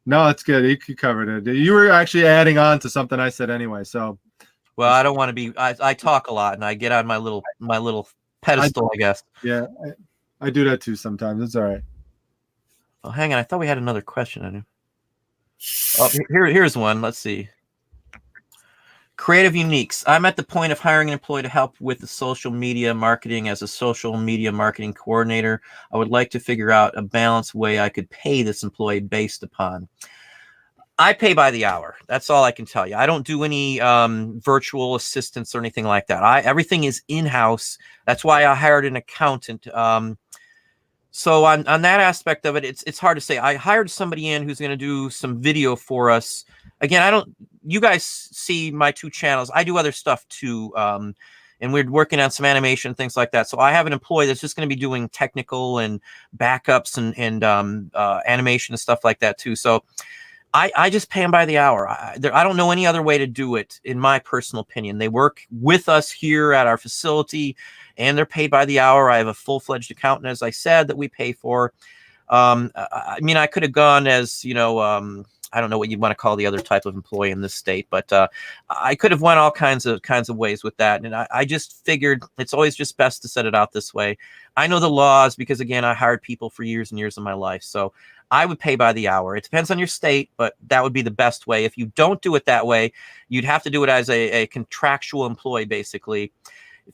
Speaker 2: No, it's good. You covered it. You were actually adding on to something I said anyway. So.
Speaker 1: Well, I don't want to be. I talk a lot, and I get on my little pedestal, I guess.
Speaker 2: Yeah. I do that too sometimes. It's all right.
Speaker 1: Oh, hang on. I thought we had another question. I knew. Oh, here's one. Let's see. Creative Uniques. I'm at the point of hiring an employee to help with the social media marketing as a social media marketing coordinator. I would like to figure out a balanced way I could pay this employee based upon. I pay by the hour. That's all I can tell you. I don't do any virtual assistants or anything like that. Everything is in-house. That's why I hired an accountant. So on that aspect of it, it's hard to say. I hired somebody in who's going to do some video for us. Again, you guys see my 2 channels. I do other stuff too. And we're working on some animation, things like that. So I have an employee that's just going to be doing technical and backups and animation and stuff like that too. So I just pay them by the hour. I don't know any other way to do it, in my personal opinion. They work with us here at our facility, and they're paid by the hour. I have a full-fledged accountant, as I said, that we pay for. I mean, I could have gone as, I don't know what you'd want to call the other type of employee in this state, but I could have went all kinds of ways with that. And I just figured it's always just best to set it out this way. I know the laws because, again, I hired people for years and years of my life. So I would pay by the hour. It depends on your state, but that would be the best way. If you don't do it that way, you'd have to do it as a contractual employee, basically.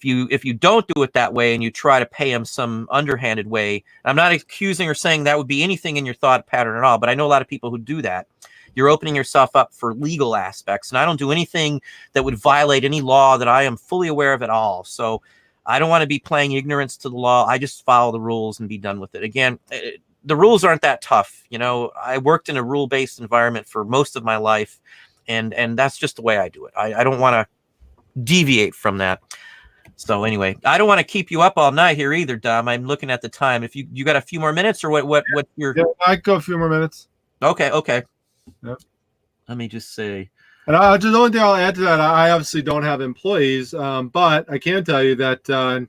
Speaker 1: If you don't do it that way and you try to pay them some underhanded way, I'm not accusing or saying that would be anything in your thought pattern at all, but I know a lot of people who do that. You're opening yourself up for legal aspects, and I don't do anything that would violate any law that I am fully aware of at all. So I don't want to be playing ignorance to the law. I just follow the rules and be done with it. Again, the rules aren't that tough. I worked in a rule-based environment for most of my life, and that's just the way I do it. I don't want to deviate from that. So anyway, I don't want to keep you up all night here either, Dom. I'm looking at the time. If you got a few more minutes, or what your...
Speaker 2: Yeah, I'd go a few more minutes.
Speaker 1: Okay.
Speaker 2: Yep.
Speaker 1: Let me just say...
Speaker 2: And the only thing I'll add to that, I obviously don't have employees, but I can tell you that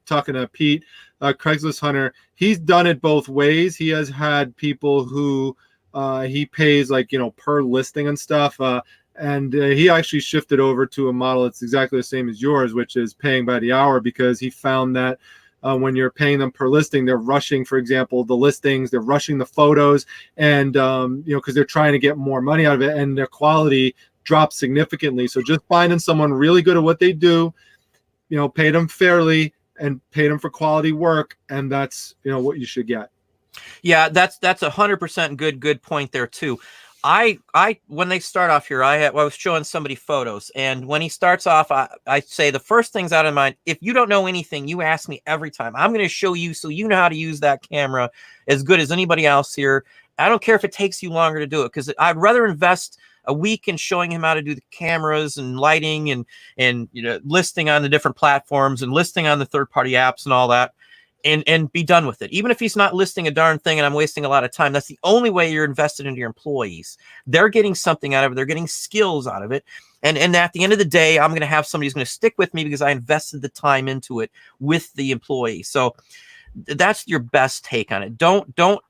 Speaker 2: talking to Pete, Craigslist Hunter, he's done it both ways. He has had people who he pays per listing and stuff. And he actually shifted over to a model that's exactly the same as yours, which is paying by the hour, because he found that when you're paying them per listing, they're rushing, for example, the listings, they're rushing the photos, and because they're trying to get more money out of it, and their quality drops significantly. So just finding someone really good at what they do, pay them fairly and pay them for quality work, and that's what you should get.
Speaker 1: Yeah, that's 100% good point there too. I when they start off here, I was showing somebody photos, and when he starts off, I say the first things out of mind. If you don't know anything, you ask me every time. I'm going to show you so you know how to use that camera as good as anybody else here. I don't care if it takes you longer to do it, because I'd rather invest a week in showing him how to do the cameras and lighting and listing on the different platforms and listing on the third-party apps and all that, and be done with it. Even if he's not listing a darn thing and I'm wasting a lot of time, that's the only way you're invested into your employees. They're getting something out of it. They're getting skills out of it. And at the end of the day, I'm going to have somebody who's going to stick with me because I invested the time into it with the employee. So that's your best take on it. Don't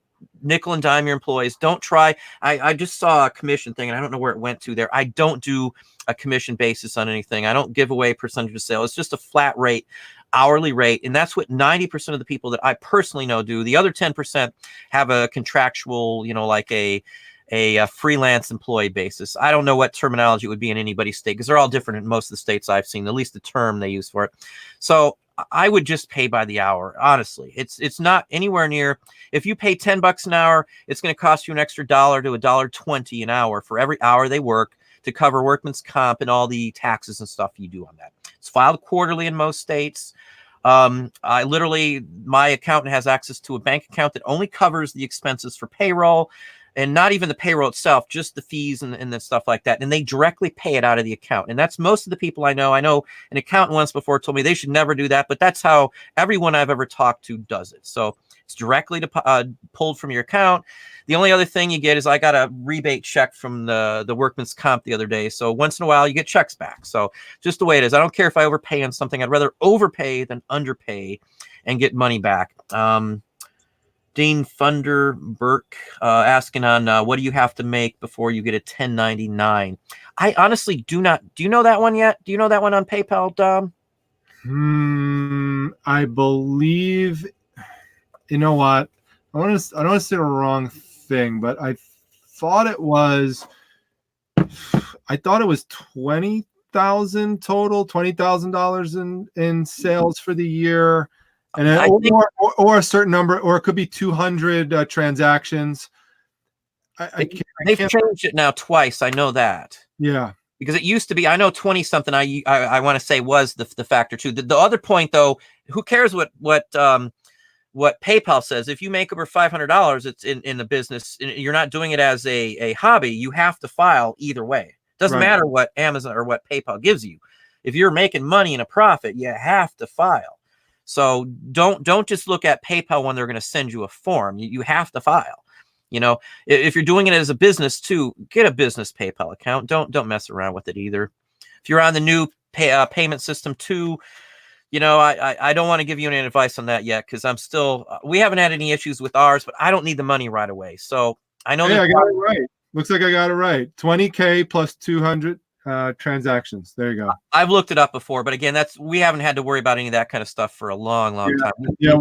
Speaker 1: nickel and dime your employees. Don't try. I just saw a commission thing, and I don't know where it went to there. I don't do a commission basis on anything. I don't give away percentage of sale. It's just a flat rate, hourly rate. And that's what 90% of the people that I personally know do. The other 10% have a contractual, like a freelance employee basis. I don't know what terminology it would be in anybody's state, because they're all different in most of the states I've seen, at least the term they use for it. So I would just pay by the hour. Honestly, it's not anywhere near. If you pay $10 an hour, it's going to cost you an extra $1 to $1.20 an hour for every hour they work to cover workman's comp and all the taxes and stuff you do on that. It's filed quarterly in most states. My accountant has access to a bank account that only covers the expenses for payroll, and not even the payroll itself, just the fees and the stuff like that. And they directly pay it out of the account. And that's most of the people I know. I know an accountant once before told me they should never do that, but that's how everyone I've ever talked to does it. So it's directly pulled from your account. The only other thing you get is I got a rebate check from the workman's comp the other day. So once in a while you get checks back. So just the way it is. I don't care if I overpay on something. I'd rather overpay than underpay and get money back. Dean Funder Burke asking on what do you have to make before you get a 1099? I honestly do not. Do you know that one yet? Do you know that one on PayPal, Dom?
Speaker 2: I believe. You know what? I don't want to say the wrong thing, but I thought it was 20,000 total, $20,000 in sales for the year. And or a certain number, or it could be 200 transactions.
Speaker 1: They've changed it now twice. I know that.
Speaker 2: Yeah,
Speaker 1: because it used to be. I know 20 something. I want to say was the factor too. The other point though, who cares what PayPal says? If you make over $500, it's in the business. You're not doing it as a hobby. You have to file either way. Doesn't matter what Amazon or what PayPal gives you. If you're making money and a profit, you have to file. So don't just look at PayPal when they're going to send you a form. You have to file. If you're doing it as a business too, get a business PayPal account. Don't mess around with it either. If you're on the new payment system too, I don't want to give you any advice on that yet, because we haven't had any issues with ours, but I don't need the money right away. So I know.
Speaker 2: Hey, I got it right. Looks like I got it right. 20K plus 200 transactions. There you go.
Speaker 1: I've looked it up before, but again, we haven't had to worry about any of that kind of stuff for a long time.
Speaker 2: Yeah.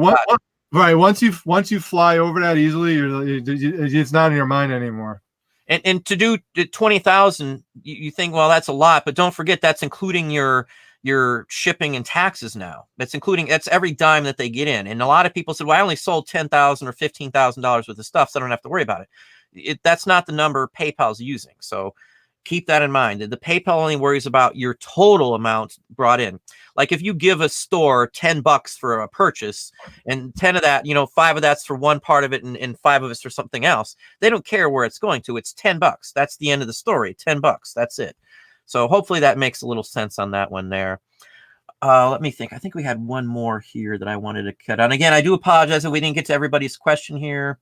Speaker 2: Once you fly over that easily, it's not in your mind anymore.
Speaker 1: And to do 20,000, you think, well, that's a lot, but don't forget that's including your shipping and taxes now. That's every dime that they get in. And a lot of people said, well, I only sold $10,000 or $15,000 worth of stuff, so I don't have to worry about it. That's not the number PayPal's using. So keep that in mind. The PayPal only worries about your total amount brought in. Like if you give a store $10 for a purchase, and 10 of that, 5 of that's for one part of it, and 5 of it's for something else. They don't care where it's going to. It's $10. That's the end of the story. $10. That's it. So hopefully that makes a little sense on that one there. Let me think. I think we had one more here that I wanted to cut on. Again, I do apologize if we didn't get to everybody's question here.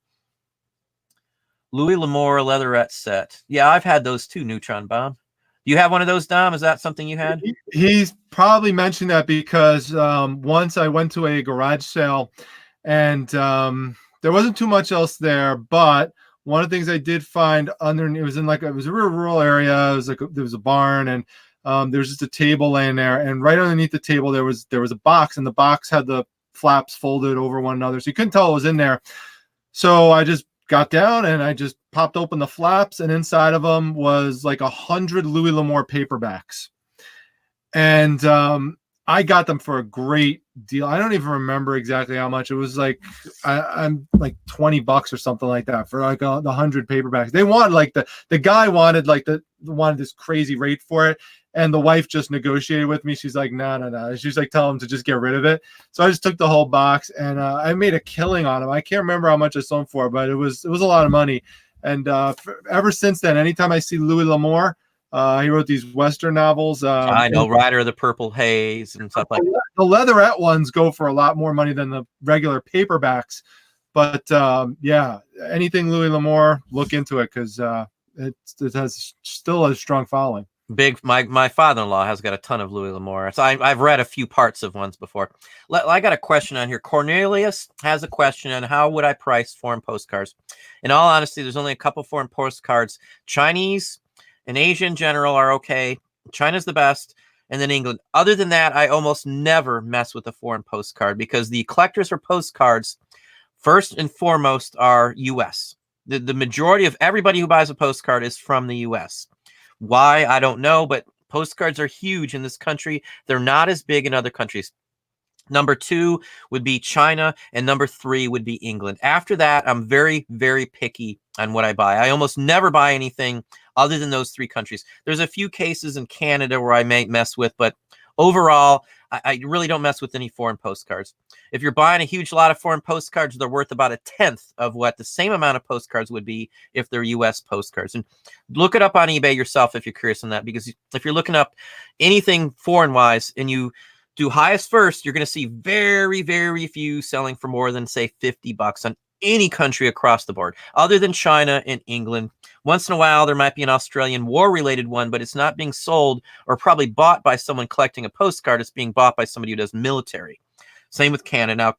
Speaker 1: Louis L'Amour leatherette set. Yeah, I've had those too, Neutron Bomb. Do you have one of those, Dom? Is that something you had?
Speaker 2: He's probably mentioned that because once I went to a garage sale, and there wasn't too much else there, but one of the things I did find it was a real rural area. It was there was a barn, and there was just a table laying there, and right underneath the table there was a box, and the box had the flaps folded over one another, so you couldn't tell it was in there. So I just got down and I just popped open the flaps, and inside of them was like 100 Louis L'Amour paperbacks. And I got them for a great deal. I don't even remember exactly how much. It was like I'm like $20 or something like that for like the 100 paperbacks. They wanted like the guy wanted like wanted this crazy rate for it, and the wife just negotiated with me. She's like, no, no, no. She's like, tell him to just get rid of it. So I just took the whole box, and I made a killing on them. I can't remember how much I sold them for, but it was a lot of money. And ever since then, anytime I see Louis L'Amour, he wrote these Western novels.
Speaker 1: I know, Rider of the Purple Haze and stuff like that.
Speaker 2: The leatherette ones go for a lot more money than the regular paperbacks. But yeah, anything Louis L'Amour, look into it because it has still a strong following.
Speaker 1: Big, my father-in-law has got a ton of Louis L'Amour. So I've read a few parts of ones before. I got a question on here. Cornelius has a question on how would I price foreign postcards. In all honesty, there's only a couple foreign postcards. Chinese and Asia in general are okay. China's the best, and then England. Other than that, I almost never mess with a foreign postcard because the collectors for postcards, first and foremost, are U.S. The majority of everybody who buys a postcard is from the U.S. Why? I don't know, but postcards are huge in this country. They're not as big in other countries. Number 2 would be China, and number 3 would be England. After that, I'm very, very picky on what I buy. I almost never buy anything other than those 3 countries. There's a few cases in Canada where I may mess with, but overall, I really don't mess with any foreign postcards. If you're buying a huge lot of foreign postcards, they're worth about 1/10 of what the same amount of postcards would be if they're U.S. postcards. And look it up on eBay yourself if you're curious on that, because if you're looking up anything foreign-wise and you do highest first, you're going to see very, very few selling for more than, say, $50 on any country across the board, other than China and England. Once in a while, there might be an Australian war-related one, but it's not being sold or probably bought by someone collecting a postcard. It's being bought by somebody who does military. Same with Canada. Now,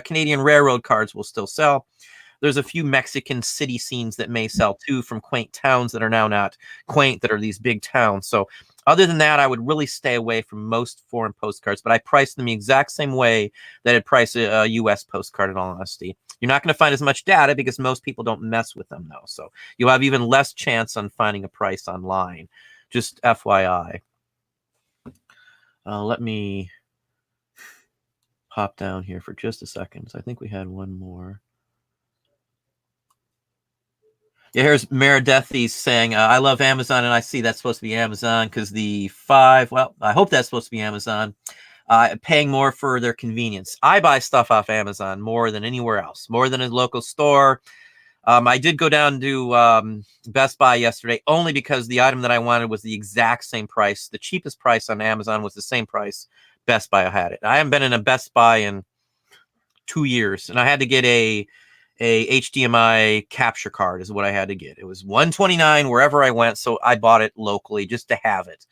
Speaker 1: Canadian railroad cards will still sell. There's a few Mexican city scenes that may sell too, from quaint towns that are now not quaint, that are these big towns. So other than that, I would really stay away from most foreign postcards, but I price them the exact same way that I'd price a U.S. postcard, in all honesty. You're not going to find as much data because most people don't mess with them, though. So you'll have even less chance on finding a price online. Just FYI. Let me hop down here for just a second. So I think we had one more. Yeah, here's Meredethi's saying, I love Amazon, and I see that's supposed to be Amazon because the 5, well, I hope that's supposed to be Amazon, paying more for their convenience. I buy stuff off Amazon more than anywhere else, more than a local store. I did go down to Best Buy yesterday only because the item that I wanted was the exact same price. The cheapest price on Amazon was the same price Best Buy had it. I haven't been in a Best Buy in 2 years, and I had to get a HDMI capture card is what I had to get. It was $129 wherever I went, so I bought it locally just to have it.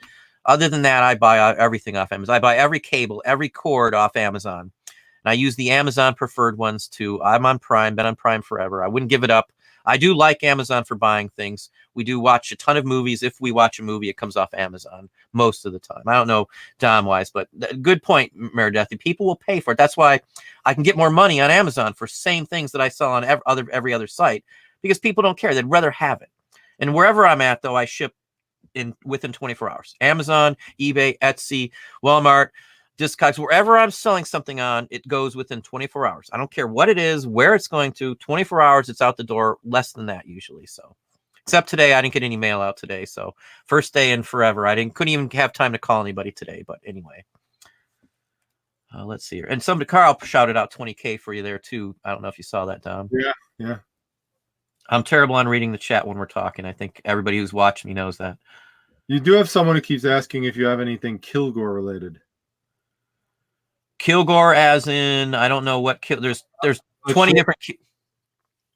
Speaker 1: Other than that, I buy everything off Amazon. I buy every cable, every cord off Amazon. And I use the Amazon preferred ones too. I'm on Prime, been on Prime forever. I wouldn't give it up. I do like Amazon for buying things. We do watch a ton of movies. If we watch a movie, it comes off Amazon most of the time. I don't know Dom-wise, but good point, Meredith. People will pay for it. That's why I can get more money on Amazon for same things that I sell on every other site, because people don't care. They'd rather have it. And wherever I'm at, though, I ship within 24 hours. Amazon, eBay, Etsy, Walmart, Discogs, wherever I'm selling something on, it goes within 24 hours. I don't care what it is, where it's going to. 24 hours, it's out the door. Less than that usually. So, except today, I didn't get any mail out today. So, first day in forever. Couldn't even have time to call anybody today. But anyway, let's see here. And Carl shouted out 20K for you there too. I don't know if you saw that, Dom.
Speaker 2: Yeah.
Speaker 1: I'm terrible on reading the chat when we're talking. I think everybody who's watching me knows that.
Speaker 2: You do have someone who keeps asking if you have anything Kilgore related.
Speaker 1: Kilgore, as in, I don't know what there's 20 different.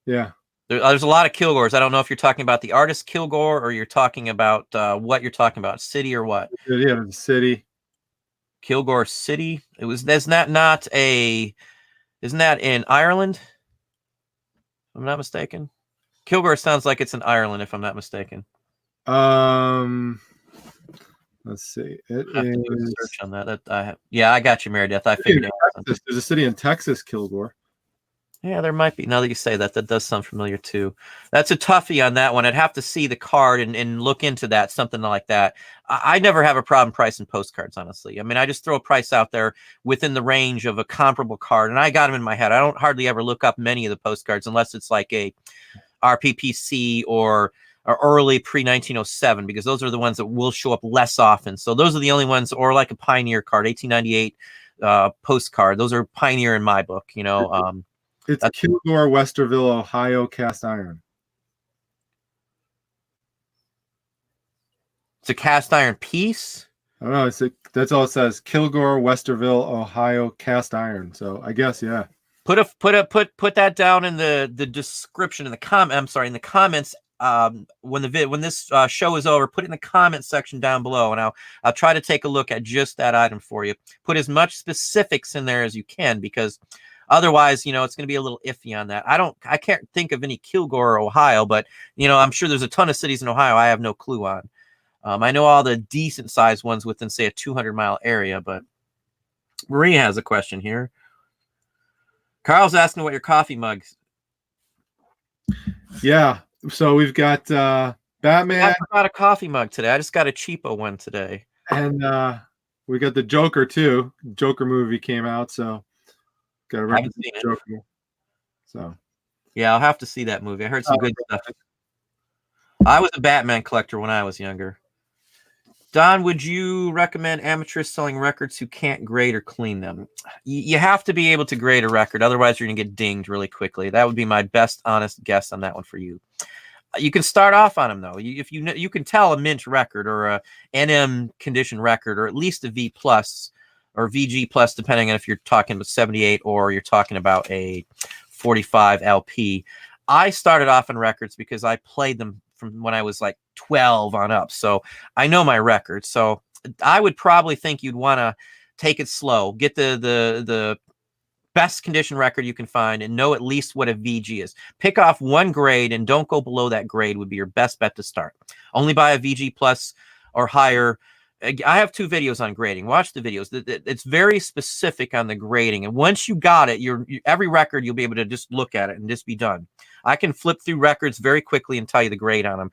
Speaker 2: Yeah.
Speaker 1: There's a lot of Kilgores. I don't know if you're talking about the artist Kilgore or you're talking about what you're talking about, city or what?
Speaker 2: Yeah, the city.
Speaker 1: Kilgore City. Isn't that in Ireland? If I'm not mistaken. Kilgore sounds like it's in Ireland, if I'm not mistaken.
Speaker 2: Let's see.
Speaker 1: It is search on that. Yeah, I got you, Meredith. I figured it out.
Speaker 2: There's a city in Texas, Kilgore.
Speaker 1: Yeah, there might be. Now that you say that, that does sound familiar too. That's a toughie on that one. I'd have to see the card and look into that, something like that. I never have a problem pricing postcards, honestly. I mean, I just throw a price out there within the range of a comparable card, and I got them in my head. I don't hardly ever look up many of the postcards unless it's like a RPPC or early pre-1907, because those are the ones that will show up less often. So those are the only ones, or like a Pioneer card, 1898 postcard. Those are Pioneer in my book, you know.
Speaker 2: It's Kilgore, Westerville, Ohio, cast iron.
Speaker 1: It's a cast iron piece.
Speaker 2: I don't know. That's all it says. Kilgore, Westerville, Ohio, cast iron. So I guess, yeah.
Speaker 1: Put that down in the description in the in the comments. When this show is over, put it in the comment section down below, and I'll try to take a look at just that item for you. Put as much specifics in there as you can, because otherwise, you know, it's going to be a little iffy on that. I can't think of any Kilgore, Ohio, but you know, I'm sure there's a ton of cities in Ohio I have no clue on. I know all the decent sized ones within, say, a 200-mile area, but Marie has a question here. Carl's asking what your coffee mugs.
Speaker 2: Yeah. So we've got Batman.
Speaker 1: I got a coffee mug today. I just got a cheapo one today.
Speaker 2: And we got the Joker too. Joker movie came out, so got to Joker. So
Speaker 1: yeah, I'll have to see that movie. I heard some good stuff. I was a Batman collector when I was younger. Don, would you recommend amateurs selling records who can't grade or clean them? You have to be able to grade a record, otherwise you're going to get dinged really quickly. That would be my best honest guess on that one for you. You can start off on them though. If you can tell a mint record or a NM condition record, or at least a V plus or VG plus, depending on if you're talking about 78 or you're talking about a 45 LP. I started off on records because I played them from when I was like 12 on up. So I know my records. So I would probably think you'd want to take it slow, get the best condition record you can find, and know at least what a VG is. Pick off one grade and don't go below that grade would be your best bet to start. Only buy a VG plus or higher. I have 2 videos on grading. Watch the videos. It's very specific on the grading. And once you got it, every record, you'll be able to just look at it and just be done. I can flip through records very quickly and tell you the grade on them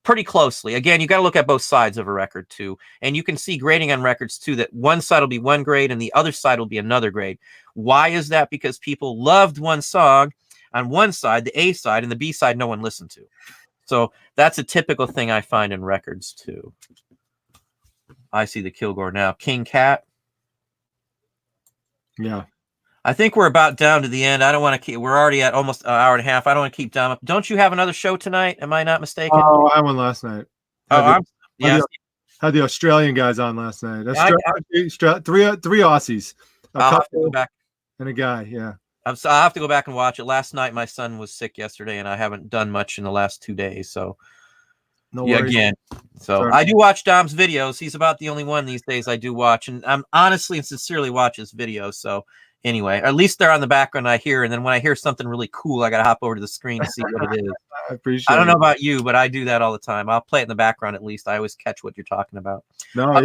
Speaker 1: pretty closely. Again, you got to look at both sides of a record too. And you can see grading on records too, that one side will be one grade and the other side will be another grade. Why is that? Because people loved one song on one side, the A side, and the B side no one listened to. So that's a typical thing I find in records too. I see the Kilgore now. King Cat.
Speaker 2: Yeah.
Speaker 1: I think we're about down to the end. I don't want to keep. We're already at almost an hour and a half. I don't want to keep down. Don't you have another show tonight? Am I not mistaken?
Speaker 2: Oh, I won last night.
Speaker 1: Had
Speaker 2: the Australian guys on last night. That's three Aussies.
Speaker 1: I'll have to go back.
Speaker 2: And a guy. Yeah.
Speaker 1: I'll have to go back and watch it. Last night, my son was sick yesterday, and I haven't done much in the last 2 days. So.
Speaker 2: No worries.
Speaker 1: Again. So I do watch Dom's videos. He's about the only one these days I do watch, and I'm honestly and sincerely watch his videos. So anyway, at least they're on the background I hear, and then when I hear something really cool, I gotta hop over to the screen to see what it is.
Speaker 2: I appreciate.
Speaker 1: I don't know about you, but I do that all the time. I'll play it in the background at least. I always catch what you're talking about.
Speaker 2: No,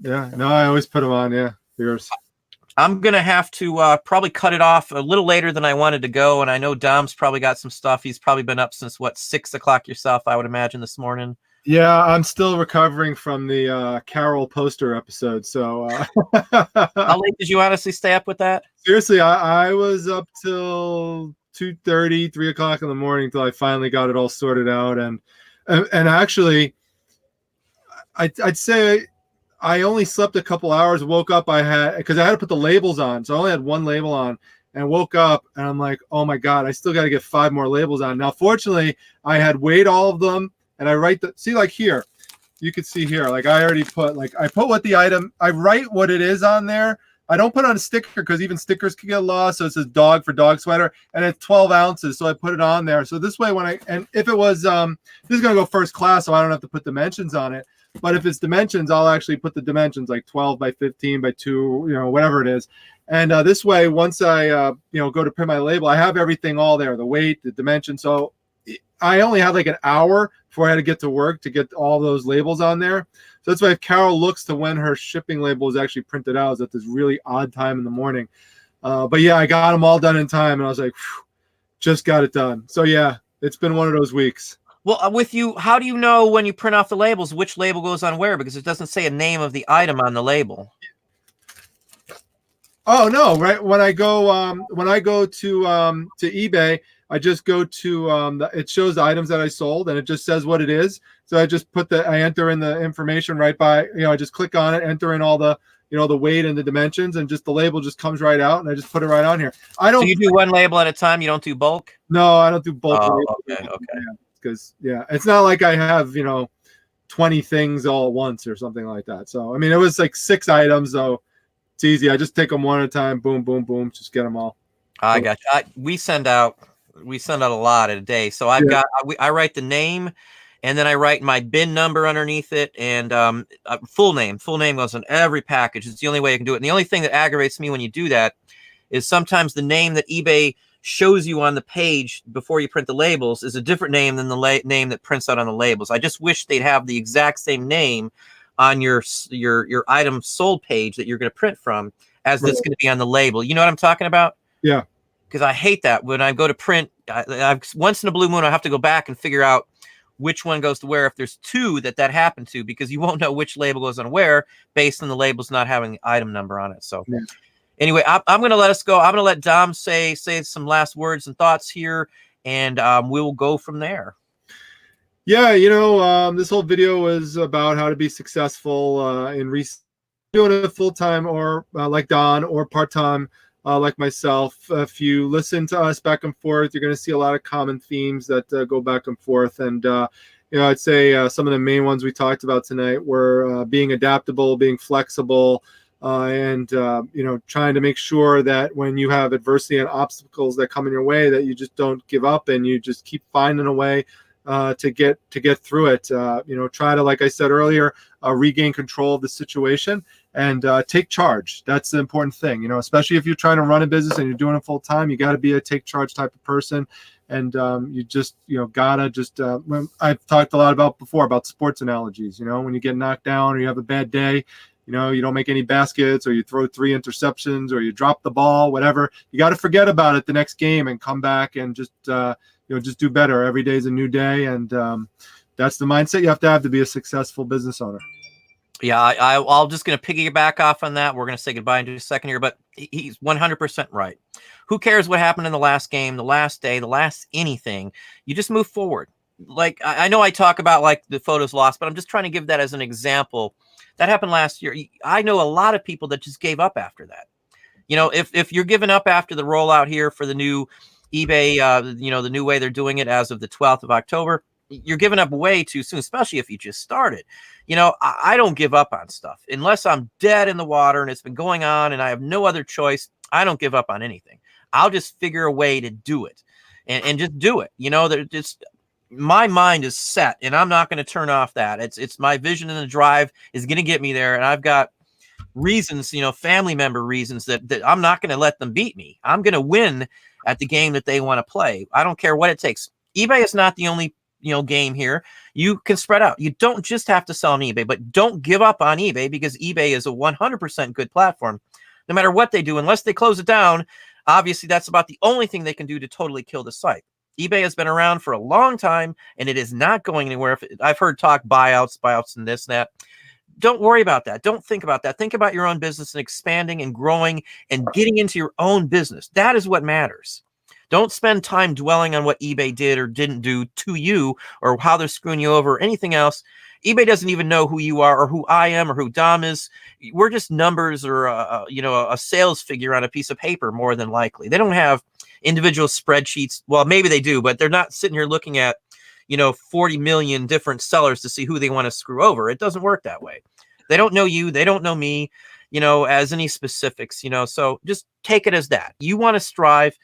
Speaker 2: yeah. No, I always put them on. Yeah, yours.
Speaker 1: I'm going to have to probably cut it off a little later than I wanted to go. And I know Dom's probably got some stuff. He's probably been up since, 6 o'clock yourself, I would imagine, this morning.
Speaker 2: Yeah, I'm still recovering from the Carol poster episode. So
Speaker 1: how late did you honestly stay up with that?
Speaker 2: Seriously, I was up till 2:30, 3 o'clock in the morning until I finally got it all sorted out. And actually, I'd say I only slept a couple hours, woke up, because I had to put the labels on. So I only had one label on, and woke up and I'm like, oh my God, I still got to get 5 more labels on. Now, fortunately, I had weighed all of them, and I write like here, you can see here, like I already put, I put what the item, I write what it is on there. I don't put on a sticker because even stickers can get lost. So it says dog for dog sweater, and it's 12 ounces. So I put it on there. So this way, and if it was, this is going to go first class, so I don't have to put dimensions on it. But if it's dimensions, I'll actually put the dimensions like 12 by 15 by 2, whatever it is. And this way, once I, go to print my label, I have everything all there, the weight, the dimension. So I only had like an hour before I had to get to work to get all those labels on there. So that's why if Carol looks to when her shipping label is actually printed out, is at this really odd time in the morning. But yeah, I got them all done in time, and I was like, "Phew, just got it done." So yeah, it's been one of those weeks.
Speaker 1: Well, with you, how do you know when you print off the labels which label goes on where? Because it doesn't say a name of the item on the label.
Speaker 2: Oh no! Right when I go to eBay, I just go to it shows the items that I sold, and it just says what it is. So I enter in the information right by, I just click on it, enter in all the, the weight and the dimensions, and just the label just comes right out, and I just put it right on here. I don't.
Speaker 1: So you do one label at a time. You don't do bulk.
Speaker 2: No, I don't do bulk.
Speaker 1: Oh, okay, okay.
Speaker 2: Because it's not like I have 20 things all at once or something like that. So I mean, it was like 6 items, so it's easy. I just take them one at a time. Boom, boom, boom. Just get them all.
Speaker 1: I got you. We send out a lot in a day. So I write the name, and then I write my bin number underneath it, and full name goes on every package. It's the only way I can do it. And the only thing that aggravates me when you do that is sometimes the name that eBay shows you on the page before you print the labels is a different name than the name that prints out on the labels. I just wish they'd have the exact same name on your item sold page that you're going to print from as that's going to be on the label. You know what I'm talking about?
Speaker 2: Yeah.
Speaker 1: Because I hate that when I go to print. Once in a blue moon, I have to go back and figure out which one goes to where. If there's 2 that happened to, because you won't know which label goes on where based on the labels not having the item number on it. So. Yeah. Anyway, I'm going to let us go. I'm going to let Dom say some last words and thoughts here, and we'll go from there.
Speaker 2: Yeah, this whole video was about how to be successful in doing it full-time or like Don, or part-time like myself. If you listen to us back and forth, you're going to see a lot of common themes that go back and forth. And, I'd say some of the main ones we talked about tonight were being adaptable, being flexible, and trying to make sure that when you have adversity and obstacles that come in your way, that you just don't give up, and you just keep finding a way to get through it. Try to, like I said earlier, regain control of the situation and take charge. That's the important thing. Especially if you're trying to run a business and you're doing it full time, you got to be a take charge type of person. And you just gotta just I've talked a lot about sports analogies. When you get knocked down or you have a bad day, you don't make any baskets, or you throw 3 interceptions, or you drop the ball, whatever. You got to forget about it the next game and come back and just do better. Every day is a new day, and that's the mindset you have to be a successful business owner.
Speaker 1: Yeah, I'm just going to piggyback off on that. We're going to say goodbye in just a second here, but he's 100% right. Who cares what happened in the last game, the last day, the last anything? You just move forward. Like, I know I talk about like the photos lost, but I'm just trying to give that as an example. That happened last year. I know a lot of people that just gave up after that. If you're giving up after the rollout here for the new eBay, the new way they're doing it as of the 12th of October, you're giving up way too soon, especially if you just started. I don't give up on stuff unless I'm dead in the water and it's been going on and I have no other choice. I don't give up on anything. I'll just figure a way to do it and just do it. My mind is set, and I'm not going to turn off that. It's my vision, and the drive is going to get me there. And I've got reasons, family member reasons that I'm not going to let them beat me. I'm going to win at the game that they want to play. I don't care what it takes. eBay is not the only, game here. You can spread out. You don't just have to sell on eBay, but don't give up on eBay, because eBay is a 100% good platform. No matter what they do, unless they close it down, obviously that's about the only thing they can do to totally kill the site. eBay has been around for a long time, and it is not going anywhere. I've heard talk buyouts and this and that. Don't worry about that. Don't think about that. Think about your own business and expanding and growing and getting into your own business. That is what matters. Don't spend time dwelling on what eBay did or didn't do to you, or how they're screwing you over, or anything else. eBay doesn't even know who you are, or who I am, or who Dom is. We're just numbers, or a sales figure on a piece of paper, more than likely. They don't have individual spreadsheets. Well, maybe they do, but they're not sitting here looking at 40 million different sellers to see who they want to screw over. It doesn't work that way. They don't know you. They don't know me, as any specifics, so just take it as that. You want to strive,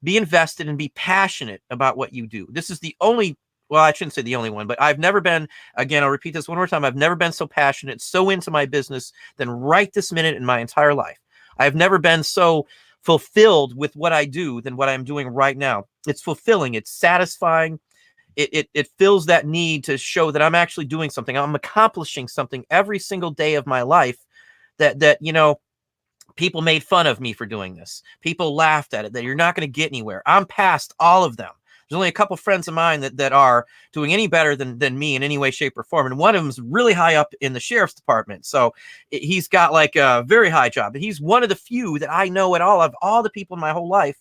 Speaker 1: be invested, and be passionate about what you do. This is the only, well, I shouldn't say the only one, but I've never been, again, I'll repeat this one more time. I've never been so passionate, so into my business than right this minute in my entire life. I've never been so fulfilled with what I do than what I'm doing right now. It's fulfilling. It's satisfying. It fills that need to show that I'm actually doing something. I'm accomplishing something every single day of my life that People made fun of me for doing this. People laughed at it, that you're not going to get anywhere. I'm past all of them. There's only a couple friends of mine that are doing any better than me in any way, shape, or form. And one of them's really high up in the sheriff's department. So he's got like a very high job. And he's one of the few that I know at all of all the people in my whole life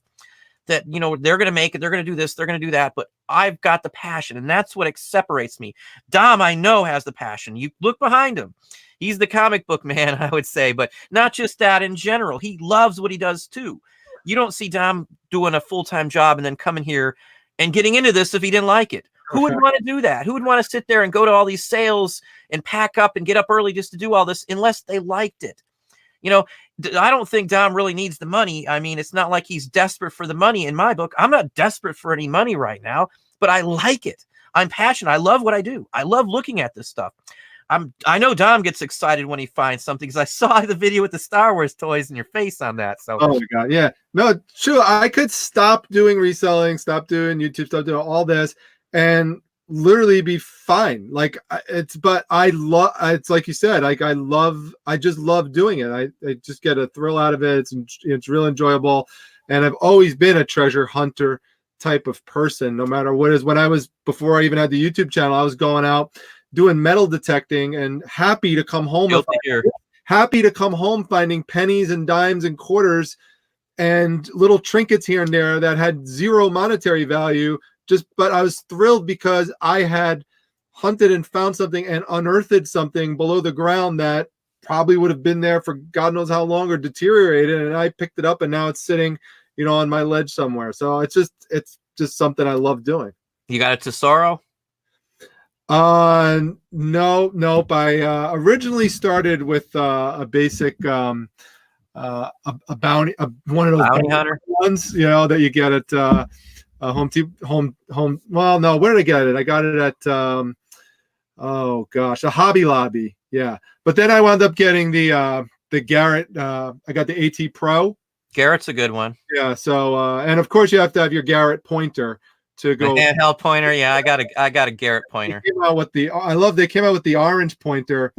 Speaker 1: that, you know, they're going to make it. They're going to do this. They're going to do that. But I've got the passion. And that's what separates me. Dom, I know, has the passion. You look behind him. He's the comic book man, I would say. But not just that in general. He loves what he does, too. You don't see Dom doing a full-time job and then coming here and getting into this if he didn't like it. Who would want to do that? Who would want to sit there and go to all these sales and pack up and get up early just to do all this unless they liked it? You know, I don't think Dom really needs the money. I mean, it's not like he's desperate for the money in my book. I'm not desperate for any money right now, but I like it. I'm passionate. I love what I do. I love looking at this stuff. I know Dom gets excited when he finds something because I saw the video with the Star Wars toys in your face on that. So,
Speaker 2: oh my God, yeah, no, sure. I could stop doing reselling, stop doing YouTube, stop doing all this, and literally be fine. Like but I love. It's like you said. Like I just love doing it. I just get a thrill out of it. It's real enjoyable, and I've always been a treasure hunter type of person. No matter what it is. Before I even had the YouTube channel, I was going out doing metal detecting and happy to come home finding pennies and dimes and quarters and little trinkets here and there that had zero monetary value. But I was thrilled because I had hunted and found something and unearthed something below the ground that probably would have been there for God knows how long or deteriorated. And I picked it up and now it's sitting, you know, on my ledge somewhere. So it's just something I love doing. You got a tesoro? Nope. I originally started with a basic a bounty, one of those bounty hunter ones, you know, that you get at home. Well, no, where did I get it? I got it at oh gosh, a Hobby Lobby. Yeah, but then I wound up getting the Garrett. I got the AT Pro. Garrett's a good one. Yeah. So and of course you have to have your Garrett pointer to go. A handheld pointer. Yeah, I got a Garrett pointer. They came out with they came out with the orange pointer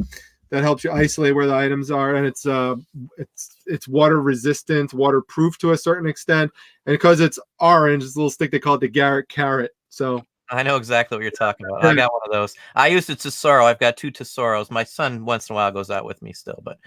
Speaker 2: that helps you isolate where the items are, and it's water resistant, waterproof to a certain extent, and because it's orange, it's a little stick. They call it the Garrett Carrot. So I know exactly what you're talking about. I got one of those. I used a Tesoro. I've got 2 Tesoros. My son once in a while goes out with me still, but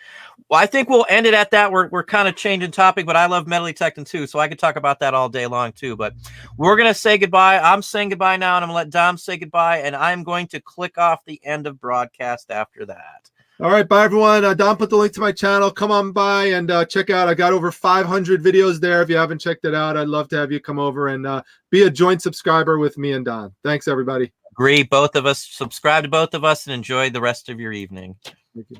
Speaker 2: well, I think we'll end it at that. We're kind of changing topic, but I love metal detecting too, so I could talk about that all day long too. But we're gonna say goodbye. I'm saying goodbye now, and I'm gonna let Dom say goodbye, and I'm going to click off the end of broadcast after that. All right, bye everyone. Don put the link to my channel. Come on by and check out. I got over 500 videos there. If you haven't checked it out, I'd love to have you come over and be a joint subscriber with me and Don. Thanks, everybody. Agree. Both of us. Subscribe to both of us and enjoy the rest of your evening. Thank you.